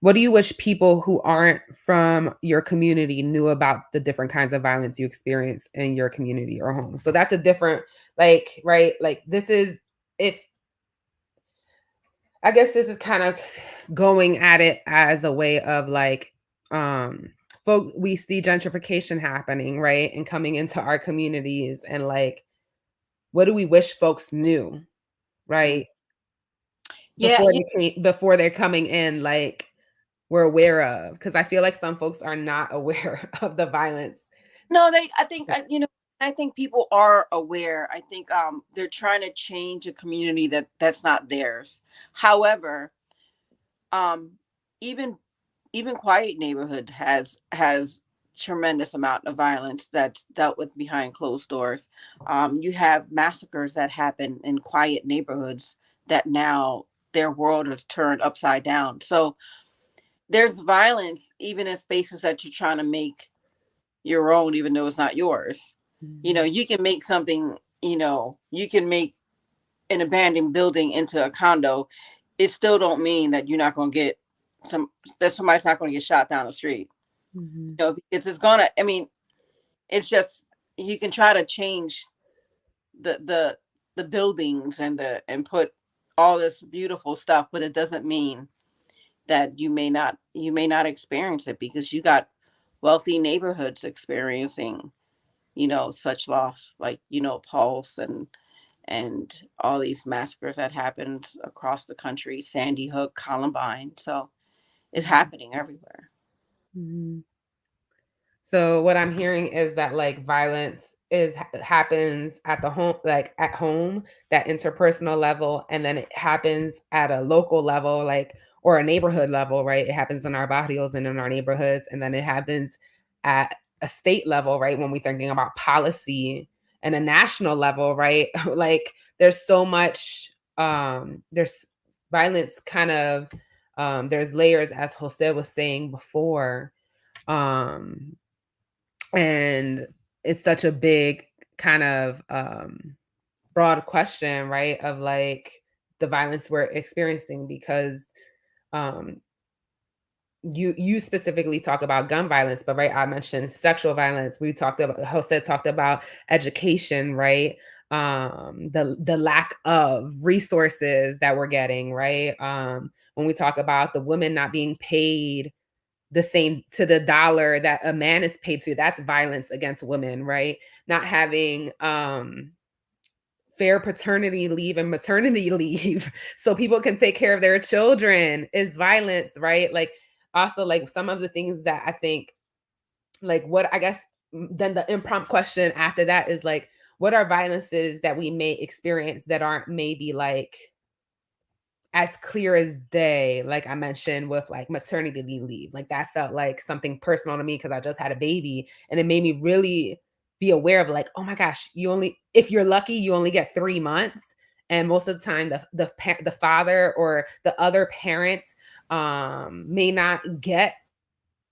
what do you wish people who aren't from your community knew about the different kinds of violence you experience in your community or home? So that's a different, like, right? Like this is, if, I guess this is kind of going at it as a way of like, we see gentrification happening, right? And coming into our communities, and like, what do we wish folks knew, Mm. right? Yeah, Before they're coming in, like we're aware of, because I feel like some folks are not aware of the violence. no, I think, I think people are aware. I think they're trying to change a community that's not theirs. However, um even even quiet neighborhood has tremendous amount of violence that's dealt with behind closed doors. You have massacres that happen in quiet neighborhoods that now their world is turned upside down. So there's violence even in spaces that you're trying to make your own, even though it's not yours. Mhm. You can make something, you can make an abandoned building into a condo. It still don't mean that you're not going to get somebody's not going to get shot down the street. Mhm. Because it's gonna. I mean, it's just, you can try to change the buildings and put all this beautiful stuff, but it doesn't mean that you may not experience it, because you got wealthy neighborhoods experiencing such loss, like Pulse and all these massacres that happened across the country, Sandy Hook, Columbine. So it's Mhm. happening everywhere. Mhm. So what I'm hearing is that like violence happens at the home, like at home, that interpersonal level, and then it happens at a local level, like, or a neighborhood level, right? It happens in our barrios and in our neighborhoods, and then it happens at a state level, right? When we're thinking about policy and a national level, right? Like there's so much, there's violence kind of, there's layers, as Jose was saying before. And it's such a big kind of broad question, right? Of like the violence we're experiencing, because um you specifically talk about gun violence, but right, I mentioned sexual violence. We talked about, Jose talked about education, right? The lack of resources that we're getting, right? When we talk about the women not being paid the same to the dollar that a man is paid to, that's violence against women, right? Not having fair paternity leave and maternity leave so people can take care of their children is violence, right? Like also like some of the things that I think, like what I guess then the impromptu question after that is like, what are violences that we may experience that aren't maybe like as clear as day, like I mentioned with like maternity leave. Like that felt like something personal to me because I just had a baby, and it made me really be aware of like, oh my gosh, you only, if you're lucky, you only get 3 months. And most of the time the father or the other parent may not get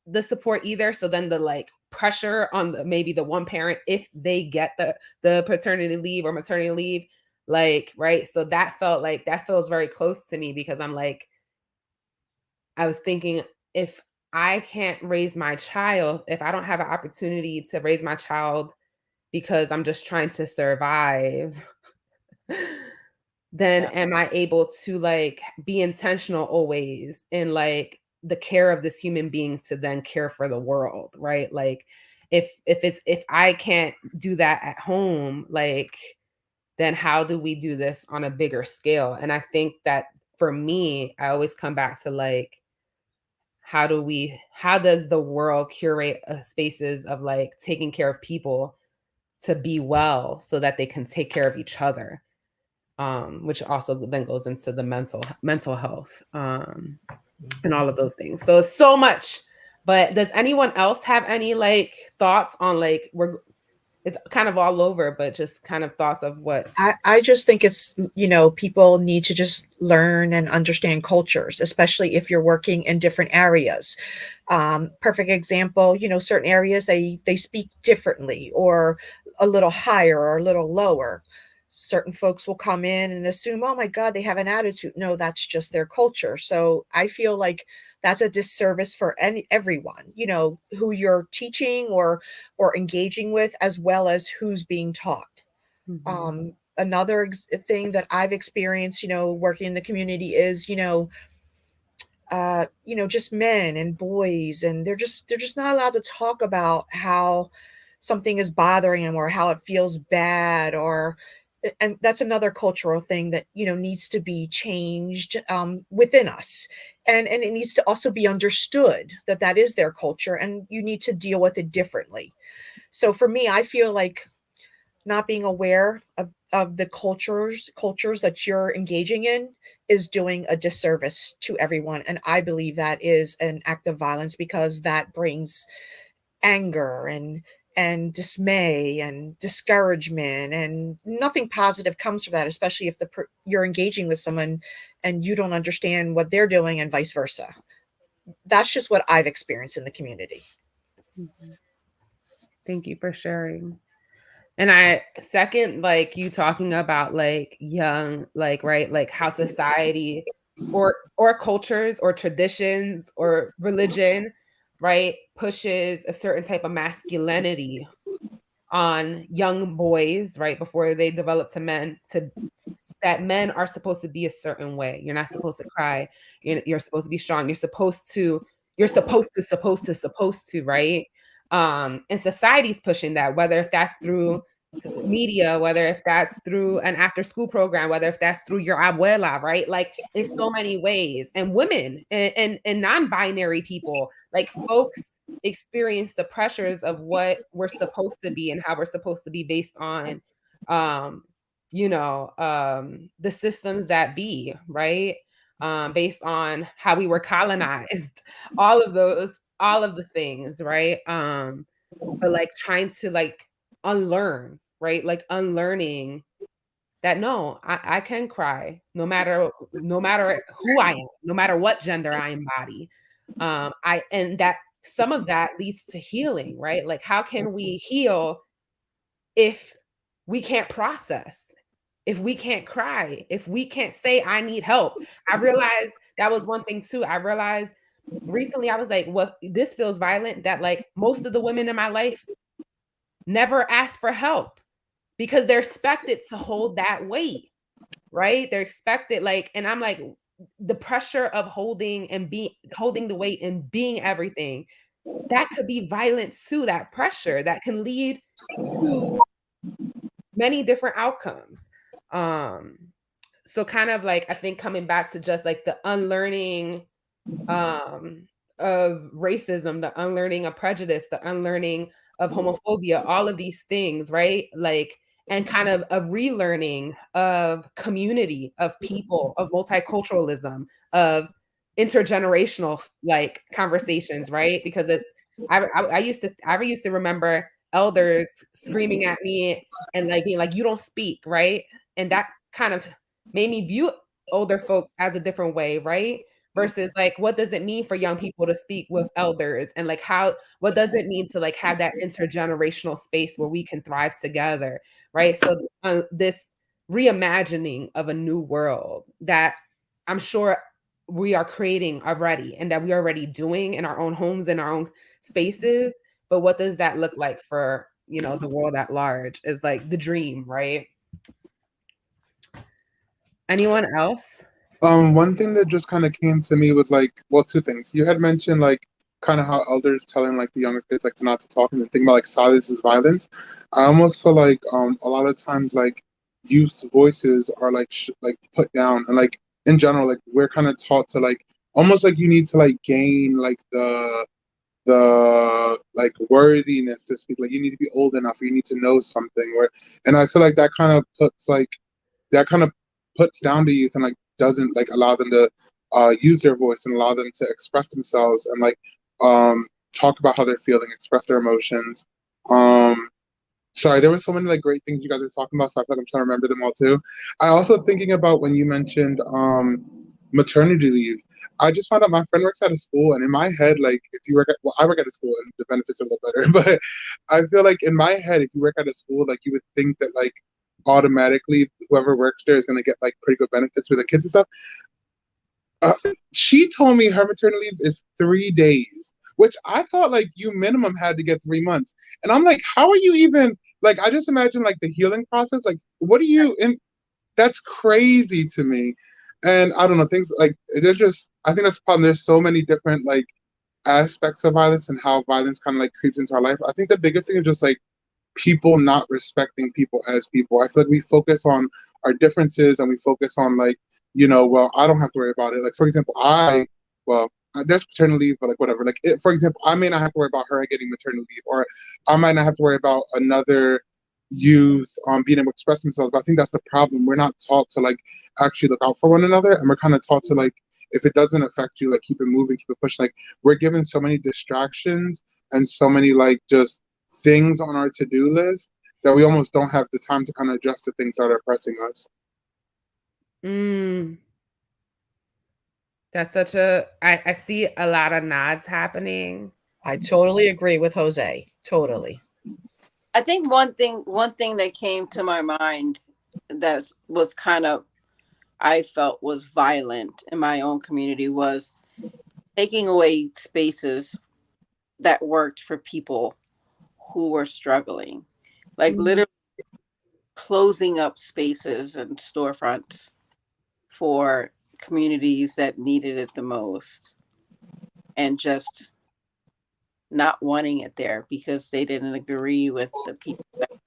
the support either. So then the like pressure on the maybe the one parent, if they get the paternity leave or maternity leave, like, right? So that felt like, that feels very close to me, because I'm like, I was thinking, if I can't raise my child, if I don't have an opportunity to raise my child because I'm just trying to survive, then am I able to like be intentional always in like the care of this human being to then care for the world, right? Like if I can't do that at home, like then how do we do this on a bigger scale? And I think that for me, I always come back to like, how does the world curate spaces of like taking care of people to be well so that they can take care of each other? Which also then goes into the mental health, and all of those things. So it's so much. But does anyone else have any like thoughts on like, it's kind of all over, but just kind of thoughts of what? I just think it's, people need to just learn and understand cultures, especially if you're working in different areas. Perfect example, certain areas they speak differently or a little higher or a little lower. Certain folks will come in and assume, oh my God, they have an attitude. No, that's just their culture. So I feel like that's a disservice for everyone, who you're teaching or engaging with, as well as who's being taught. Another thing that I've experienced, working in the community is, just men and boys, and they're just not allowed to talk about how something is bothering them or how it feels bad, and that's another cultural thing that needs to be changed within us, and it needs to also be understood that that is their culture, and you need to deal with it differently. So for me, I feel like not being aware of the cultures that you're engaging in is doing a disservice to everyone. And I believe that is an act of violence, because that brings anger and dismay and discouragement, and nothing positive comes from that, especially if you're engaging with someone and you don't understand what they're doing, and vice versa. That's just what I've experienced in the community. Thank you for sharing. And I second, like you talking about like young, like, right, like how society or cultures or traditions or religion, right, pushes a certain type of masculinity on young boys, right, before they develop to men, to that men are supposed to be a certain way. You're not supposed to cry. You're supposed to be strong. You're supposed to, right? And society's pushing that, whether if that's through media, whether if that's through an after school program, whether if that's through your abuela, right? Like in so many ways. And women and non-binary people, like folks experience the pressures of what we're supposed to be and how we're supposed to be based on the systems that be, right? Based on how we were colonized, all of the things, right? But like trying to like unlearn right? Like unlearning that no, I can cry no matter who I am, no matter what gender I embody. And that some of that leads to healing, right? Like how can we heal if we can't process, if we can't cry, if we can't say I need help? I realized that was one thing too. I realized recently I was like, well, this feels violent that like most of the women in my life never ask for help because they're expected to hold that weight, right? They're expected like, and I'm like, the pressure of holding the weight and being everything, that could be violent too. That pressure that can lead to many different outcomes. Um, so kind of like I think coming back to just like the unlearning of racism, the unlearning of prejudice, the unlearning of homophobia, all of these things, right? Like, and kind of a relearning of community, of people, of multiculturalism, of intergenerational like conversations, right? Because it's I used to remember elders screaming at me and like being like, you don't speak, right? And that kind of made me view older folks as a different way, right? Versus like what does it mean for young people to speak with elders, and like what does it mean to like have that intergenerational space where we can thrive together, right? So this reimagining of a new world that I'm sure we are creating already and that we are already doing in our own homes, in our own spaces, but what does that look like for, you know, the world at large is like the dream, right? Anyone else? One thing that just kind of came to me was like, well, two things. You had mentioned like kind of how elders telling like the younger kids like to not to talk, and the thing about like silence is violence. I almost feel like a lot of times like youth voices are like like put down, and like in general like we're kind of taught to like almost like you need to like gain like the like worthiness to speak, like you need to be old enough or you need to know something, where and I feel like that kind of puts down to youth and like doesn't like allow them to use their voice and allow them to express themselves and like talk about how they're feeling, express their emotions. Sorry, there were so many like great things you guys were talking about, so I feel like I'm trying to remember them all too. I also thinking about when you mentioned maternity leave. I just found out my friend works at a school, and in my head, like if you work at, well, I work at a school, and the benefits are a little better. But I feel like in my head, if you work at a school, like you would think that like automatically whoever works there is going to get like pretty good benefits for the kids and stuff. She told me her maternity leave is 3 days, which I thought like you minimum had to get 3 months. And I'm like, how are you even like? I just imagine like the healing process. Like, what are you in? That's crazy to me. And I don't know, things like they're just. I think that's the problem. There's so many different like aspects of violence and how violence kind of like creeps into our life. I think the biggest thing is just like people not respecting people as people. I feel like we focus on our differences and we focus on like, you know, well, I don't have to worry about it. Like, for example, there's paternity leave, but like whatever. Like, for example, I may not have to worry about her getting maternity leave, or I might not have to worry about another youth being able to express themselves. But I think that's the problem. We're not taught to like actually look out for one another, and we're kind of taught to like, if it doesn't affect you, like keep it moving, keep it pushing. Like we're given so many distractions and so many like just things on our to-do list that we almost don't have the time to kind of adjust to things that are pressing us. That's such I see a lot of nods happening. I totally agree with Jose. Totally. I think one thing that came to my mind that was kind of I felt was violent in my own community was taking away spaces that worked for people who were struggling, like literally closing up spaces and storefronts for communities that needed it the most, and just not wanting it there because they didn't agree with the people that were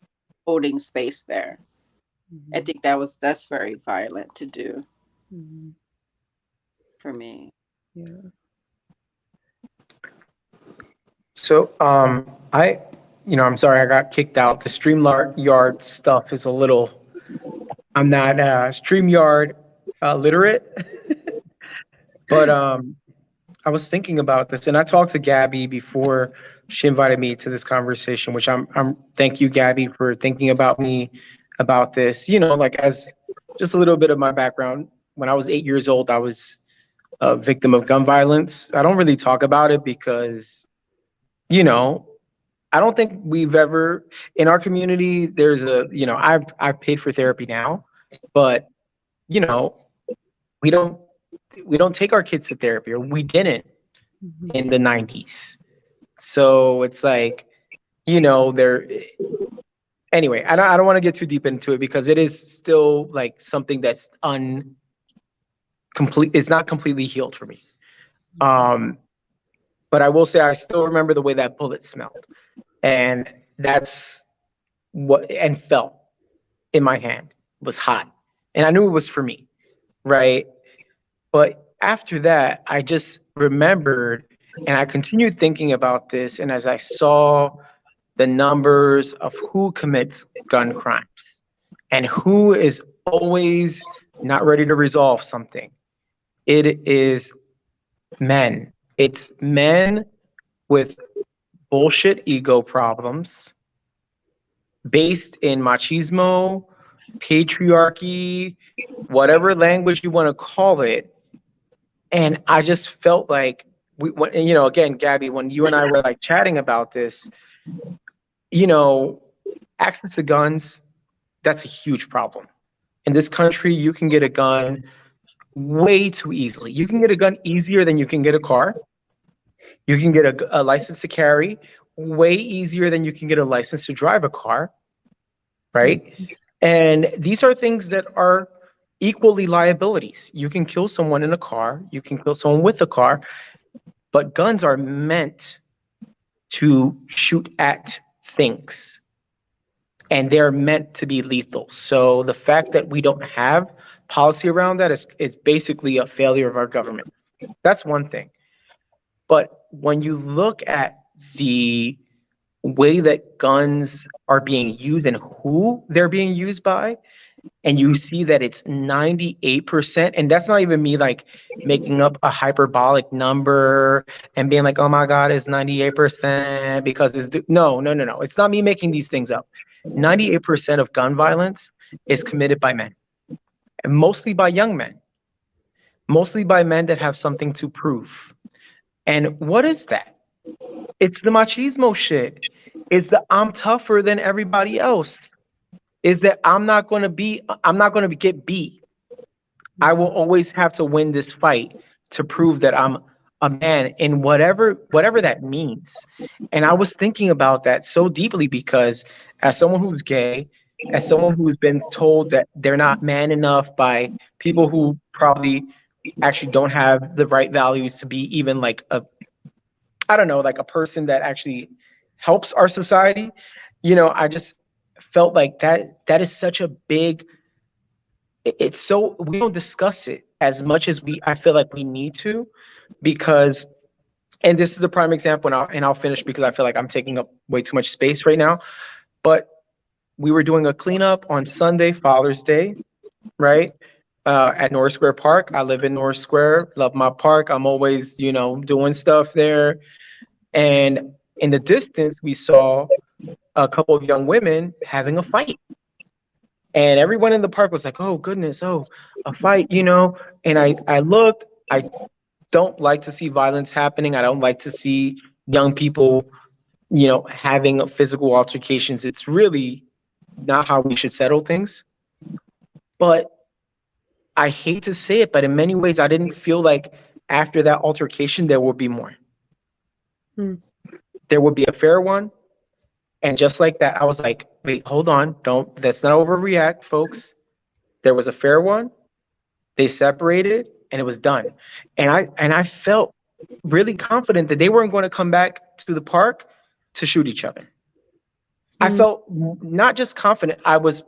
holding space there. I think that's very violent to do for me. Yeah. So I'm sorry I got kicked out. The StreamYard stuff is a little, I'm not StreamYard literate. But I was thinking about this, and I talked to Gabby before she invited me to this conversation, which I'm thank you, Gabby, for thinking about me about this. You know, like as just a little bit of my background. When I was 8 years old, I was a victim of gun violence. I don't really talk about it because, you know, I don't think we've ever in our community. There's a, you know, I've paid for therapy now, but you know, we don't we don't take our kids to therapy, or we didn't in the 90s. So it's like, you know, there. Anyway, I don't want to get too deep into it because it is still like something that's complete. It's not completely healed for me. But I will say I still remember the way that bullet smelled, and that's what and felt in my hand. It was hot, and I knew it was for me, right? But after that, I just remembered, and I continued thinking about this, and as I saw the numbers of who commits gun crimes and who is always not ready to resolve something, it is men. It's men with bullshit ego problems based in machismo, patriarchy, whatever language you want to call it. And I just felt like you know, again, Gabby, when you and I were like chatting about this, you know, access to guns, that's a huge problem. In this country, you can get a gun way too easily. You can get a gun easier than you can get a car. You can get a license to carry way easier than you can get a license to drive a car, right? And these are things that are equally liabilities. You can kill someone in a car, you can kill someone with a car, but guns are meant to shoot at things, and they're meant to be lethal. So the fact that we don't have policy around that is basically a failure of our government. That's one thing. But when you look at the way that guns are being used and who they're being used by, and you see that it's 98%, and that's not even me like making up a hyperbolic number and being like, oh my God, it's 98% because no. It's not me making these things up. 98% of gun violence is committed by men, and mostly by young men, mostly by men that have something to prove. And what is that? It's the machismo shit. It's the I'm tougher than everybody else. Is that I'm not going to get beat. I will always have to win this fight to prove that I'm a man in whatever that means. And I was thinking about that so deeply because as someone who's gay, as someone who's been told that they're not man enough by people who probably actually don't have the right values to be even like like a person that actually helps our society, you know, I just felt like that is such a big, it's so, we don't discuss it as much as I feel like we need to, because, and this is a prime example, and I'll finish because I feel like I'm taking up way too much space right now, but we were doing a cleanup on Sunday, Father's Day, right? At North Square Park. I live in North Square, love my park. I'm always, you know, doing stuff there. And in the distance, we saw a couple of young women having a fight. And everyone in the park was like, oh, goodness, oh, a fight, you know? And I looked, I don't like to see violence happening. I don't like to see young people, you know, having physical altercations. It's really not how we should settle things. But I hate to say it, but in many ways, I didn't feel like after that altercation, there would be more. There would be a fair one. And just like that, I was like, wait, hold on. Let's not overreact, folks. There was a fair one. They separated and it was done. And I felt really confident that they weren't going to come back to the park to shoot each other. I felt not just confident, I was,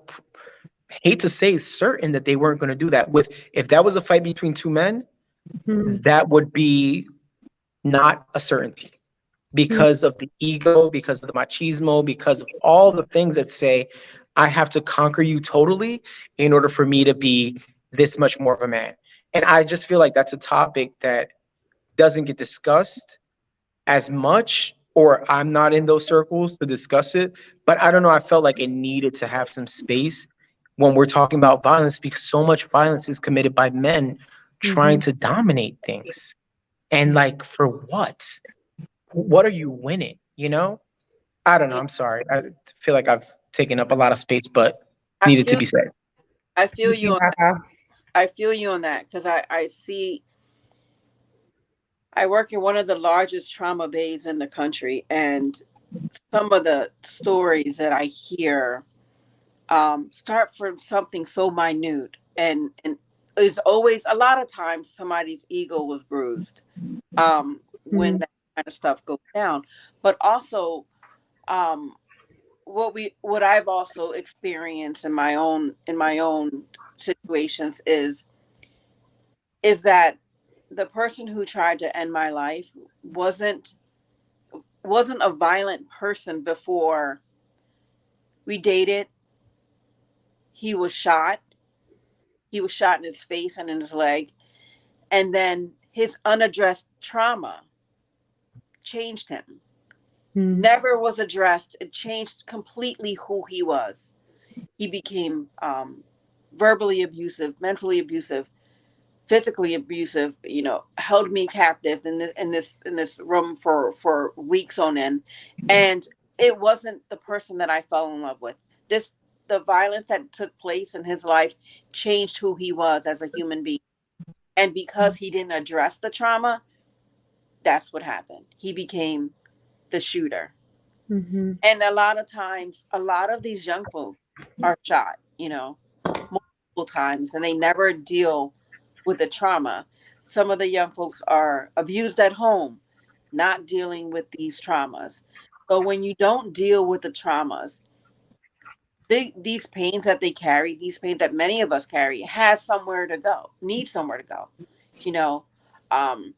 hate to say, certain that they weren't going to do that. If that was a fight between two men, that would be not a certainty. Because of the ego, because of the machismo, because of all the things that say, I have to conquer you totally in order for me to be this much more of a man. And I just feel like that's a topic that doesn't get discussed as much or I'm not in those circles to discuss it. But I don't know, I felt like it needed to have some space when we're talking about violence, because so much violence is committed by men trying Mhm. to dominate things. And like, for what? What are you winning? You know? I don't know. Yeah, I'm sorry. I feel like I've taken up a lot of space, but I needed to feel be said. I feel you on Yeah. I feel you on that because I see I work in one of the largest trauma bays in the country, and some of the stories that I hear start from something so minute, and it's always a lot of times somebody's ego was bruised when Mhm. that kind of stuff goes down, but also um, what I've also experienced in my own situations is that the person who tried to end my life wasn't a violent person before we dated. He was shot. He was shot in his face and in his leg, and then his unaddressed trauma changed him. Mhm. Never was addressed. It changed completely who he was. He became verbally abusive, mentally abusive, physically abusive. You know, held me captive in this room for weeks on end, and it wasn't the person that I fell in love with. This the violence that took place in his life changed who he was as a human being, and because he didn't address the trauma, that's what happened. He became the shooter. Mhm. And a lot of times, a lot of these young folks are shot, you know, multiple times, and they never deal with the trauma. Some of the young folks are abused at home, not dealing with these traumas. So when you don't deal with the traumas, these pains that they carry, these pains that many of us carry, has somewhere to go, needs somewhere to go. You know, um,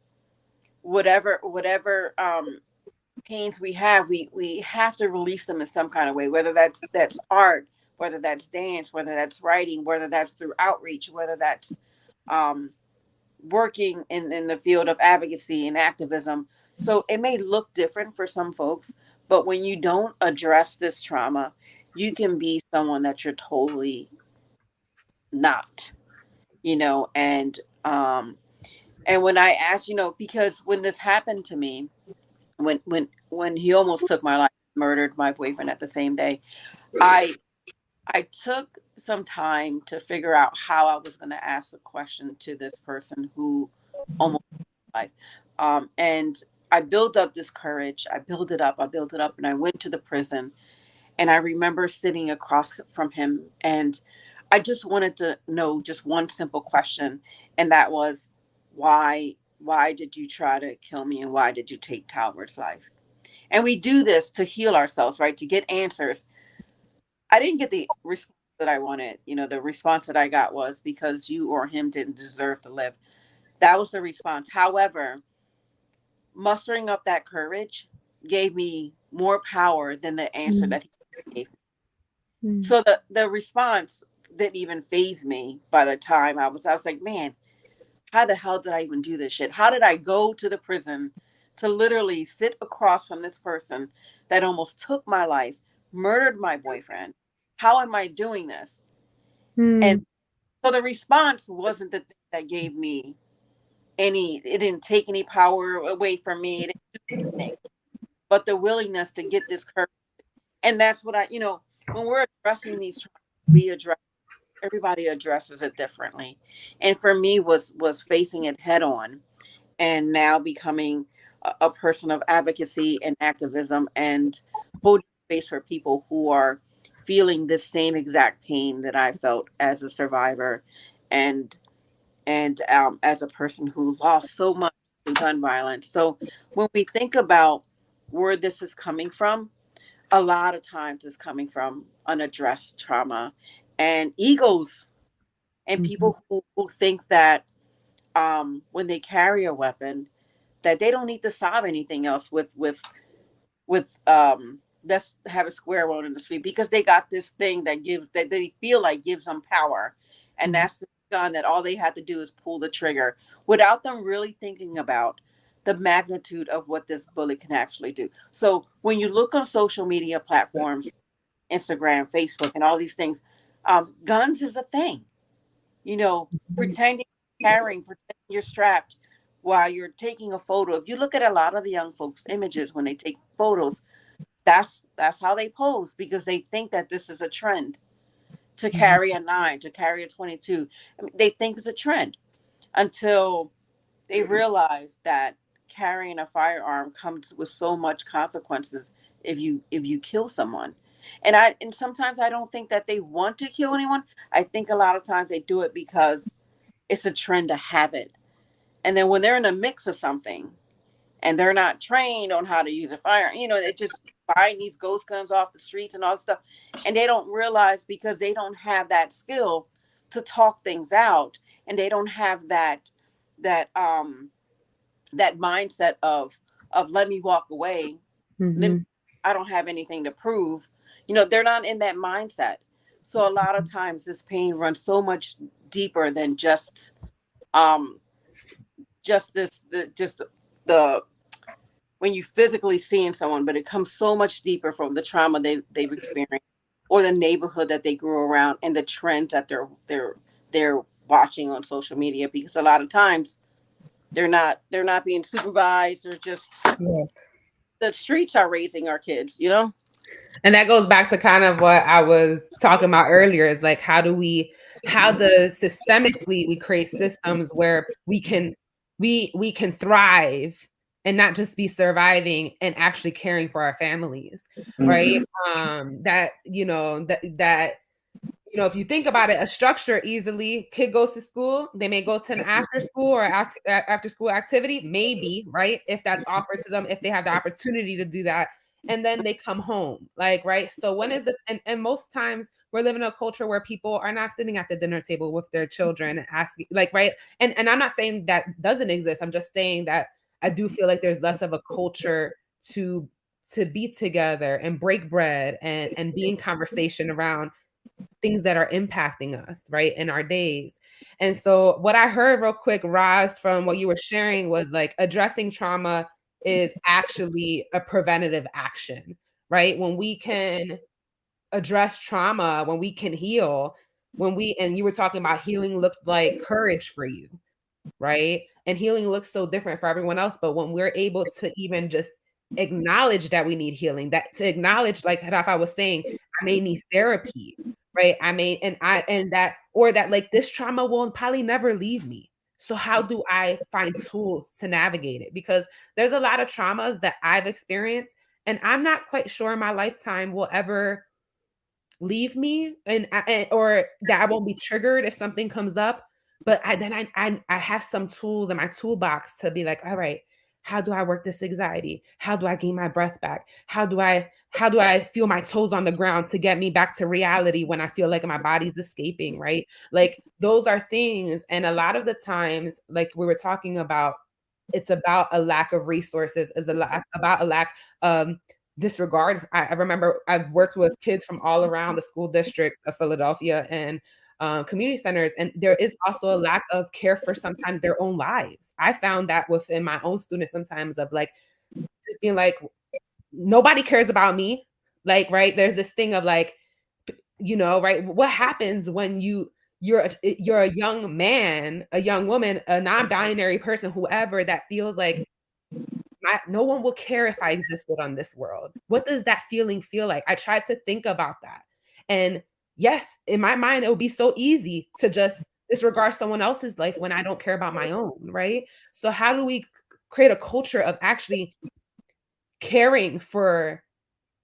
whatever pains we have, we have to release them in some kind of way, whether that's art, whether that's dance, whether that's writing, whether that's through outreach, whether that's um, working in the field of advocacy and activism. So it may look different for some folks, but when you don't address this trauma, you can be someone that you're totally not, you know. And when I asked, you know, because when this happened to me, when he almost took my life, murdered my boyfriend at the same day, I I took some time to figure out how I was going to ask a question to this person who almost took my life. And I built up this courage. I built it up, and I went to the prison. And I remember sitting across from him, and I just wanted to know just one simple question, and that was, why did you try to kill me, and why did you take Talbert's life? And we do this to heal ourselves, right? To get answers. I didn't get the response that I wanted. You know, the response that I got was because you or him didn't deserve to live. That was the response. However, mustering up that courage gave me more power than the answer Mhm. that he gave. Mhm. So the response didn't even phase me by the time I was like, man, how the hell did I even do this shit? How did I go to the prison to literally sit across from this person that almost took my life, murdered my boyfriend? How am I doing this? And Mhm. so the response wasn't the thing that gave me it didn't take any power away from me. It didn't do anything, but the willingness to get this courage. And that's what you know, when we're addressing these traumas, we address everybody addresses it differently. And for me was facing it head on, and now becoming a person of advocacy and activism and holding space for people who are feeling the same exact pain that I felt as a survivor, and as a person who lost so much to gun violence. So when we think about where this is coming from, a lot of times it's coming from unaddressed trauma and egos, and Mhm. people who think that when they carry a weapon, that they don't need to solve anything else with let's have a square one in the street, because they got this thing that they feel like gives them power, and Mhm. that's the gun that all they have to do is pull the trigger, without them really thinking about the magnitude of what this bully can actually do. So when you look on social media platforms, Instagram, Facebook, and all these things, guns is a thing. You know, pretending carrying, pretending you're strapped while you're taking a photo. If you look at a lot of the young folks' images when they take photos, that's how they pose because they think that this is a trend to carry a 9, to carry a 22. I mean, they think it's a trend until they realize that carrying a firearm comes with so much consequences if you kill someone. And sometimes I don't think that they want to kill anyone. I think a lot of times they do it because it's a trend to have it. And then when they're in a mix of something and they're not trained on how to use a fire, they just buying these ghost guns off the streets and all this stuff. And they don't realize because they don't have that skill to talk things out, and they don't have that that mindset of let me walk away. I don't have anything to prove. They're not in that mindset. So a lot of times this pain runs so much deeper than um just the when you physically seeing someone, but it comes so much deeper from the trauma they've experienced or the neighborhood that they grew around and the trends that they're watching on social media, because a lot of times they're not being supervised. They're just the streets are raising our kids. And that goes back to kind of what I was talking about earlier, is like how systemically we create systems where we can thrive and not just be surviving and actually caring for our families, right? If you think about it, a structure easily, kid goes to school, they may go to an after school or after school activity, maybe, right? If that's offered to them, if they have the opportunity to do that, and then they come home, like, right? So when is this? And most times we're living in a culture where people are not sitting at the dinner table with their children and asking, like, right? And I'm not saying that doesn't exist. I'm just saying that I do feel like there's less of a culture to be together and break bread and be in conversation around things that are impacting us, right, in our days. And so what I heard real quick, Roz, from what you were sharing was like addressing trauma is actually a preventative action, right? When we can address trauma, when we can heal, and you were talking about healing looked like courage for you, right? And healing looks so different for everyone else. But when we're able to even just acknowledge that we need healing, that to acknowledge, like Rafa was saying, I may need therapy, right? That like this trauma will probably never leave me. So how do I find tools to navigate it? Because there's a lot of traumas that I've experienced, and I'm not quite sure my lifetime will ever leave me, or that I won't be triggered if something comes up. But I have some tools in my toolbox to be like, all right, how do I work this anxiety? How do I gain my breath back? How do I feel my toes on the ground to get me back to reality when I feel like my body's escaping, right? Like those are things. And a lot of the times, like we were talking about, it's about a lack of resources, about a lack of disregard. I remember I've worked with kids from all around the school districts of Philadelphia and community centers, and there is also a lack of care for sometimes their own lives. I found that within my own students sometimes, of like just being like, nobody cares about me, like, right? There's this thing of like, right? What happens when you're a young man, a young woman, a non-binary person, whoever, that feels like no one will care if I existed on this world. What does that feeling feel like? I tried to think about that. And yes, in my mind, it would be so easy to just disregard someone else's life when I don't care about my own, right? So how do we create a culture of actually caring for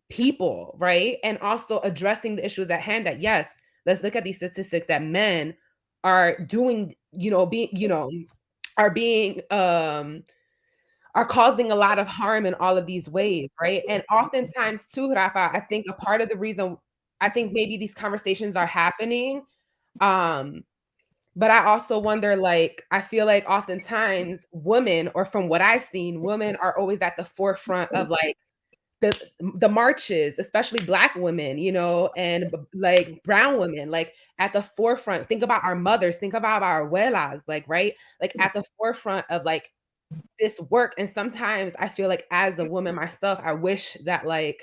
people, right? And also addressing the issues at hand, that yes, let's look at these statistics that men are doing, are causing a lot of harm in all of these ways, right? And oftentimes too, Rafa, I think a part of the reason I think maybe these conversations are happening, but I also wonder, like, I feel like oftentimes women, or from what I've seen, women are always at the forefront of like the marches, especially Black women, and like brown women, like at the forefront. Think about our mothers, think about our abuelas, like, right? Like at the forefront of like this work. And sometimes I feel like as a woman myself, I wish that like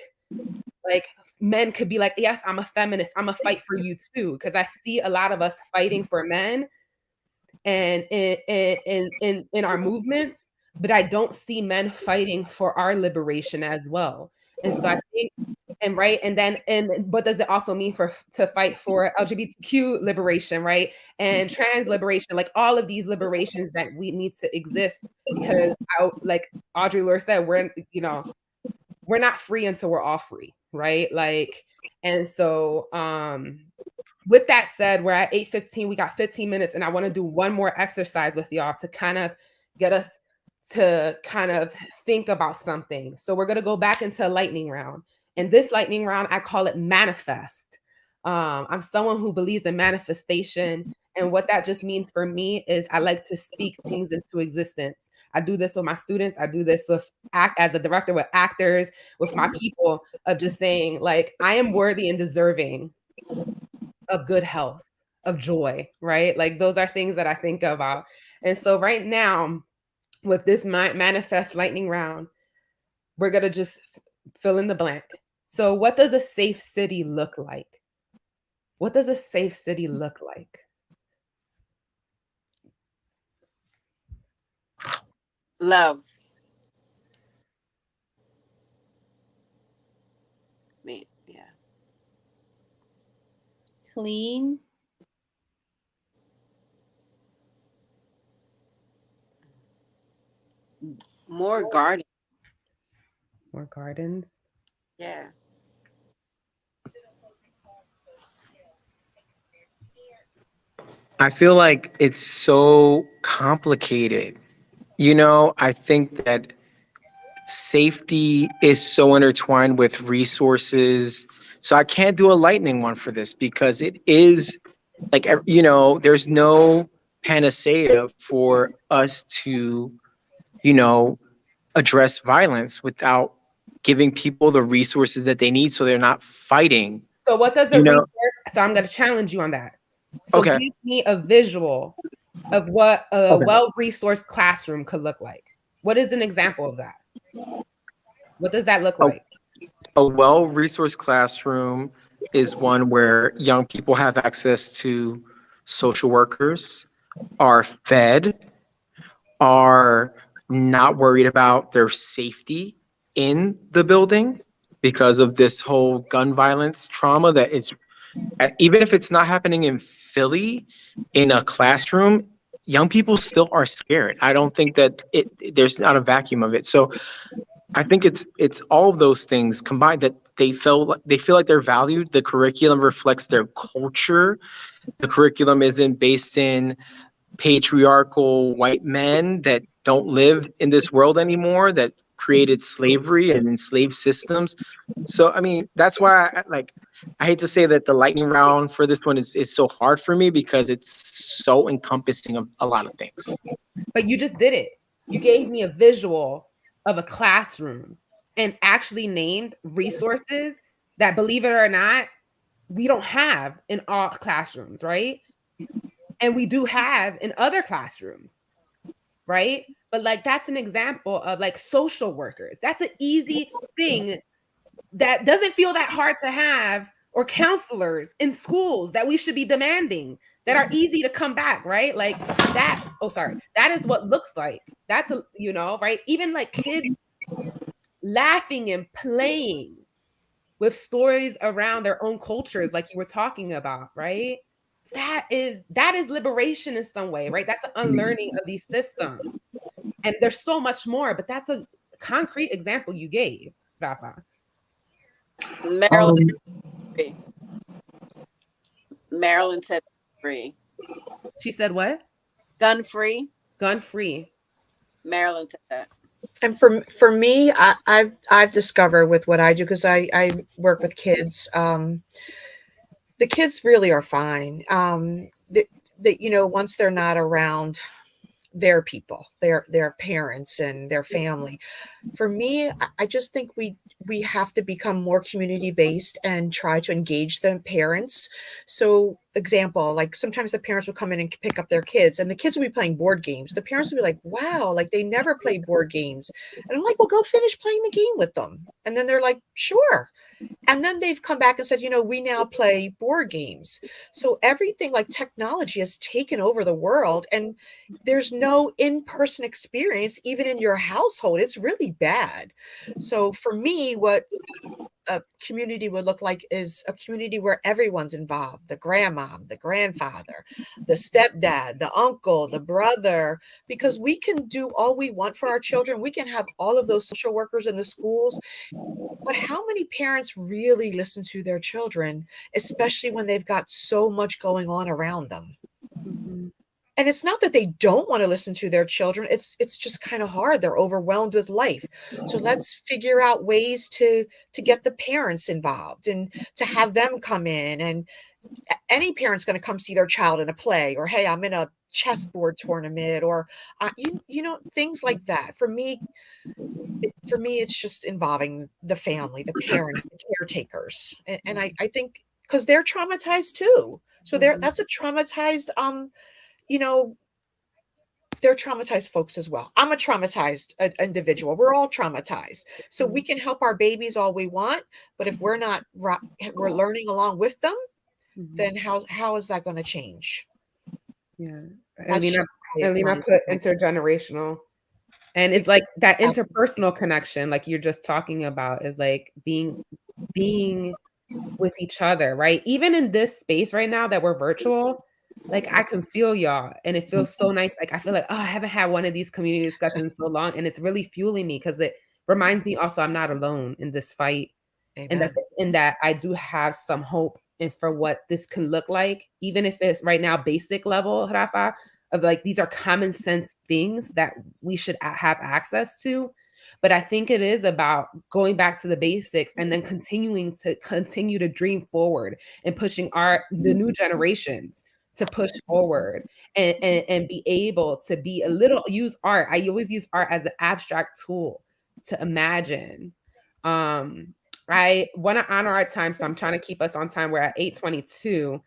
men could be like, yes, I'm a feminist. I'm a fight for you too. Because I see a lot of us fighting for men and in our movements, but I don't see men fighting for our liberation as well. And so I think, and right, and then and what does it also mean for to fight for LGBTQ liberation, right? And trans liberation, like all of these liberations that we need to exist because like Audre Lorde said, we're not free until we're all free, right? Like, and so with that said, we're at 8:15. We got 15 minutes, and I want to do one more exercise with y'all to kind of get us to kind of think about something. So we're gonna go back into a lightning round. And this lightning round, I call it manifest. I'm someone who believes in manifestation. And what that just means for me is I like to speak things into existence. I do this with my students. I do this with as a director with actors, with my people, of just saying like, I am worthy and deserving of good health, of joy, right? Like those are things that I think about. And so right now, with this manifest lightning round, we're going to just fill in the blank. So what does a safe city look like? What does a safe city look like? Love. Me, yeah. Clean. More garden. More gardens. Yeah. I feel like it's so complicated. I think that safety is so intertwined with resources. So I can't do a lightning one for this because it is like, there's no panacea for us to, address violence without giving people the resources that they need so they're not fighting. So what does a resource? So I'm going to challenge you on that. So Okay. give me a visual of what a well-resourced classroom could look like. What is an example of that? What does that look like? A well-resourced classroom is one where young people have access to social workers, are fed, are not worried about their safety in the building because of this whole gun violence trauma that is, even if it's not happening in Philly in a classroom, young people still are scared. I don't think that there's not a vacuum of it. So I think it's all of those things combined that they feel like they're valued. The curriculum reflects their culture. The curriculum isn't based in patriarchal white men that don't live in this world anymore, that created slavery and enslaved systems. So I mean, that's why I hate to say that the lightning round for this one is so hard for me because it's so encompassing of a lot of things. But you just did it. You gave me a visual of a classroom and actually named resources that, believe it or not, we don't have in all classrooms, right? And we do have in other classrooms, right? But like that's an example of like social workers. That's an easy thing that doesn't feel that hard to have, or counselors in schools that we should be demanding, that are easy to come back, right? Like that. Oh, sorry. That is what looks like. That's right? Even like kids laughing and playing with stories around their own cultures, like you were talking about, right? That is liberation in some way, right? That's an unlearning of these systems. And there's so much more, but that's a concrete example you gave, Rafa. Maryland said free. She said what? Gun free. Gun free. Maryland said that. And for me, I've discovered with what I do, because I work with kids. The kids really are fine. Once they're not around their people, their parents and their family. For me, I just think we have to become more community based and try to engage the parents. So example, like sometimes the parents would come in and pick up their kids and the kids would be playing board games. The parents would be like, wow, like they never played board games. And I'm like, well, go finish playing the game with them. And then they're like, sure. And then they've come back and said, we now play board games. So everything like technology has taken over the world and there's no in-person experience, even in your household. It's really bad. So for me, what a community would look like is a community where everyone's involved, the grandmom, the grandfather, the stepdad, the uncle, the brother, because we can do all we want for our children. We can have all of those social workers in the schools. But how many parents really listen to their children, especially when they've got so much going on around them? Mhm. And it's not that they don't want to listen to their children. It's just kind of hard. They're overwhelmed with life. So let's figure out ways to get the parents involved and to have them come in. And any parent's going to come see their child in a play, or hey, I'm in a chessboard tournament, or things like that. For me, it's just involving the family, the parents, the caretakers, and I think because they're traumatized too. So Mhm. that's a traumatized you know they're traumatized folks as well. I'm a traumatized individual. We're all traumatized. So we can help our babies all we want, but if we're not we're learning along with them, Mhm. then how is that going to change? Yeah. That's Alina, just Alina my put intergenerational. And it's like that interpersonal connection, like you're just talking about, is like being with each other, right? Even in this space right now that we're virtual, like I can feel y'all and it feels so nice. Like I feel like, oh, I haven't had one of these community discussions in so long. And it's really fueling me because it reminds me also I'm not alone in this fight. Amen. And that I do have some hope and for what this can look like, even if it's right now basic level, Rafa, of like these are common sense things that we should have access to. But I think it is about going back to the basics and then continue to dream forward and pushing the new generations to push forward and be able to be a little use art. I always use art as an abstract tool to imagine. I want to honor our time, so I'm trying to keep us on time. We're at 8:22.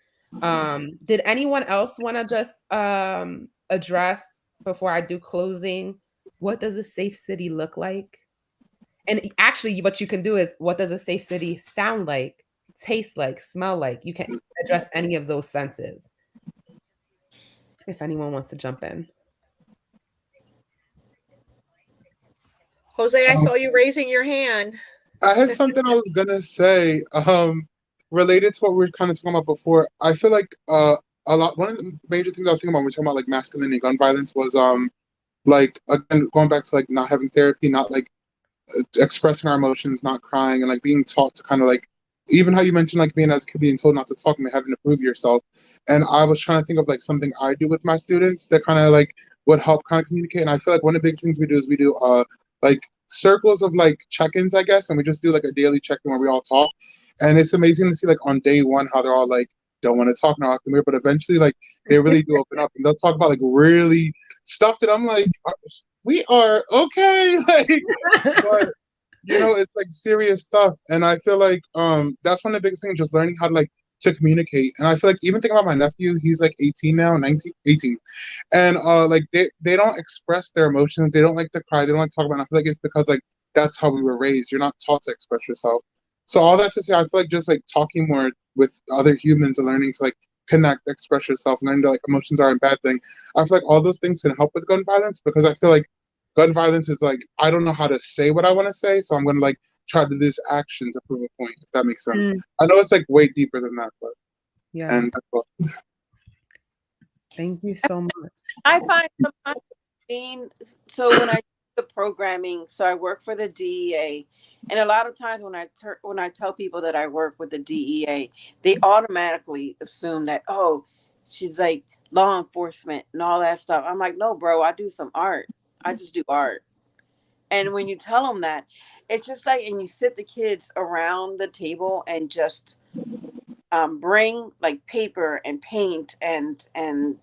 Did anyone else want to just address before I do closing? What does a safe city look like? And actually, what you can do is, what does a safe city sound like, taste like, smell like? You can address any of those senses. If anyone wants to jump in. Jose, I saw you raising your hand. I had something I was gonna say, related to what we were kind of talking about before. I feel like one of the major things I was thinking about when we were talking about like masculinity and gun violence was like again going back to like not having therapy, not like expressing our emotions, not crying, and like being taught to kind of like even how you mentioned like being as a kid being told not to talk and having to prove yourself. And I was trying to think of like something I do with my students that kind of like would help kind of communicate. And I feel like one of the big things we do is we do like circles of like check-ins, I guess, and we just do like a daily check-in where we all talk. And it's amazing to see like on day one how they're all like don't want to talk now, come here, but eventually like they really do open up and they'll talk about like really stuff that I'm like, we are okay, like, but it's like serious stuff. And I feel like that's one of the biggest things, just learning how to like to communicate. And I feel like even thinking about my nephew, he's like 18 now, 19, 18. And like they don't express their emotions, they don't like to cry, they don't like to talk about it. I feel like it's because like that's how we were raised. You're not taught to express yourself. So all that to say, I feel like just like talking more with other humans and learning to like connect, express yourself, and learning that like emotions aren't a bad thing. I feel like all those things can help with gun violence, because I feel like gun violence is like I don't know how to say what I want to say, so I'm gonna like try to do this action to prove a point, if that makes sense. I know it's like way deeper than that, but Yeah. and that's all. Thank you so much. I find sometimes so when I do the programming, so I work for the DEA, and a lot of times when I tell people that I work with the DEA, they automatically assume that, oh, she's like law enforcement and all that stuff. I'm like, no, bro, I do some art. I just do art. And when you tell them that, it's just like, and you sit the kids around the table and just bring like paper and paint and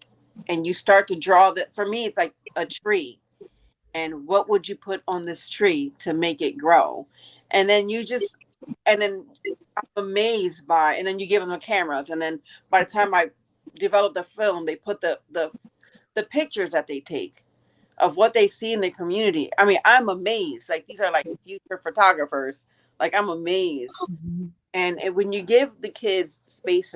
you start to draw that. For me, it's like a tree. And what would you put on this tree to make it grow? And then and then I'm amazed by, and then you give them the cameras, and then by the time I develop the film, they put the pictures that they take of what they see in the community. I mean, I'm amazed. Like, these are like future photographers. Like, I'm amazed. Mhm. And when you give the kids space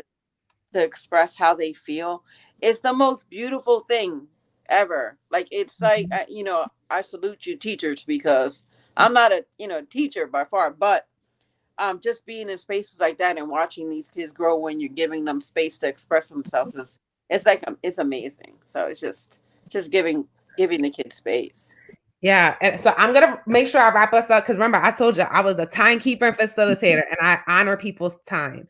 to express how they feel, it's the most beautiful thing ever. Like, it's like, Mhm. I salute you teachers, because I'm not a teacher by far, but just being in spaces like that and watching these kids grow when you're giving them space to express themselves is, it's like, it's amazing. So it's just giving the kids space. Yeah, and so I'm gonna make sure I wrap us up, because remember, I told you I was a timekeeper and facilitator, and I honor people's time.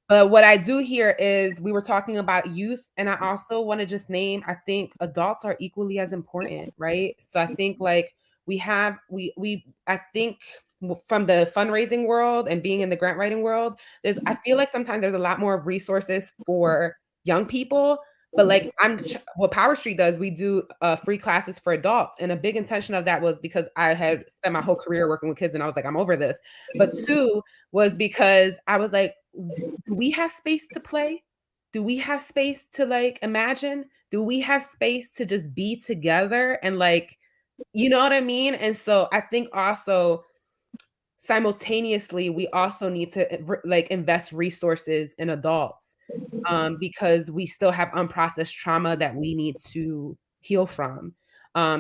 But what I do here is, we were talking about youth, and I also want to just name, I think adults are equally as important, right? So I think like I think from the fundraising world and being in the grant writing world, I feel like sometimes there's a lot more resources for young people. But like what Power Street does, we do free classes for adults, and a big intention of that was because I had spent my whole career working with kids, and I was like, I'm over this. But two was because I was like, do we have space to play? Do we have space to like imagine? Do we have space to just be together and like, you know what I mean? And so I think also simultaneously, we also need to like invest resources in adults, because we still have unprocessed trauma that we need to heal from.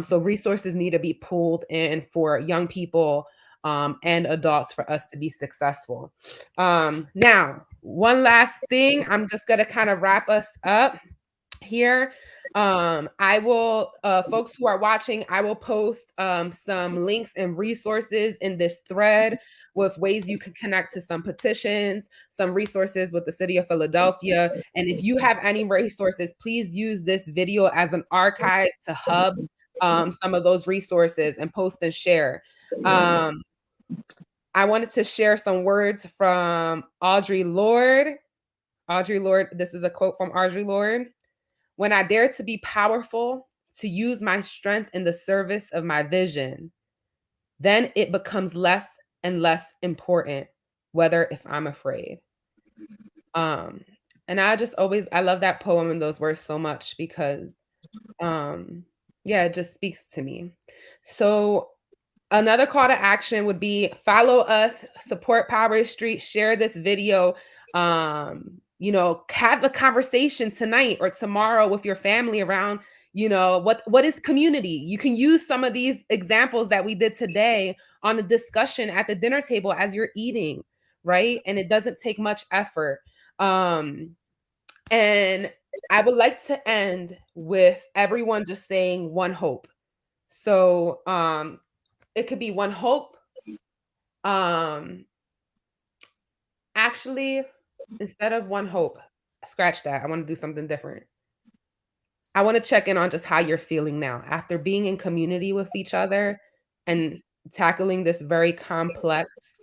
So resources need to be pulled in for young people, and adults, for us to be successful. Now, one last thing, I'm just going to kind of wrap us up here. I will, folks who are watching, I will post some links and resources in this thread, with ways you can connect to some petitions, some resources with the city of Philadelphia. And if you have any resources, please use this video as an archive to hub some of those resources, and post and share. I wanted to share some words from Audre Lorde. Audre Lorde, this is a quote from Audre Lorde. When I dare to be powerful, to use my strength in the service of my vision, then it becomes less and less important whether if I'm afraid. And I love that poem and those words so much, because yeah, it just speaks to me. So another call to action would be, follow us, support Power Street, share this video, have a conversation tonight or tomorrow with your family around, what is community? You can use some of these examples that we did today on the discussion at the dinner table as you're eating, right? And it doesn't take much effort. And I would like to end with everyone just saying one hope. So it could be one hope. Actually, instead of one hope, scratch that. I want to do something different. I want to check in on just how you're feeling now after being in community with each other and tackling this very complex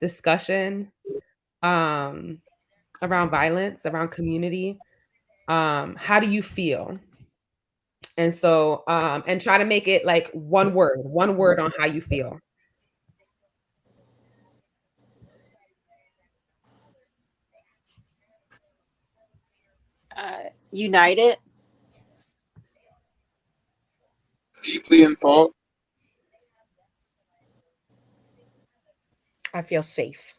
discussion around violence, around community. How do you feel? And so, and try to make it like one word on how you feel. United. Deeply in thought. I feel safe.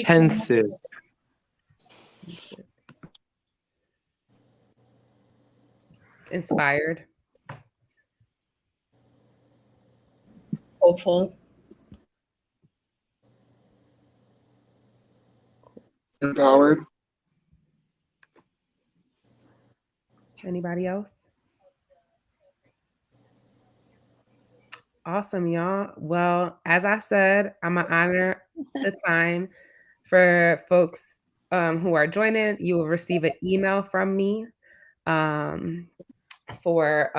Pensive. Inspired. Hopeful. Empowered. Anybody else? Awesome, y'all. Well, as I said, I'm going to honor the time for folks who are joining. You will receive an email from me for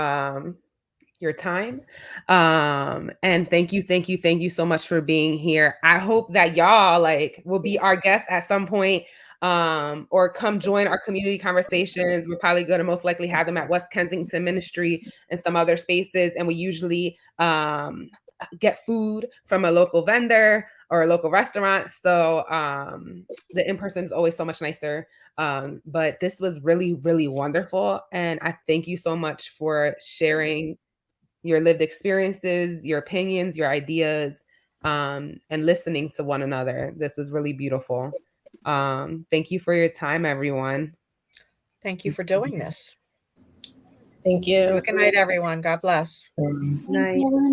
your time. And thank you so much for being here. I hope that y'all will be our guests at some point, or come join our community conversations. We're probably going to most likely have them at West Kensington Ministry and some other spaces. And we usually get food from a local vendor. or a local restaurant. So the in-person is always so much nicer. But this was really, really wonderful. And I thank you so much for sharing your lived experiences, your opinions, your ideas, and listening to one another. This was really beautiful. Thank you for your time, everyone. Thank you for doing this. Thank Have a you. good night, everyone. God bless. Night. you.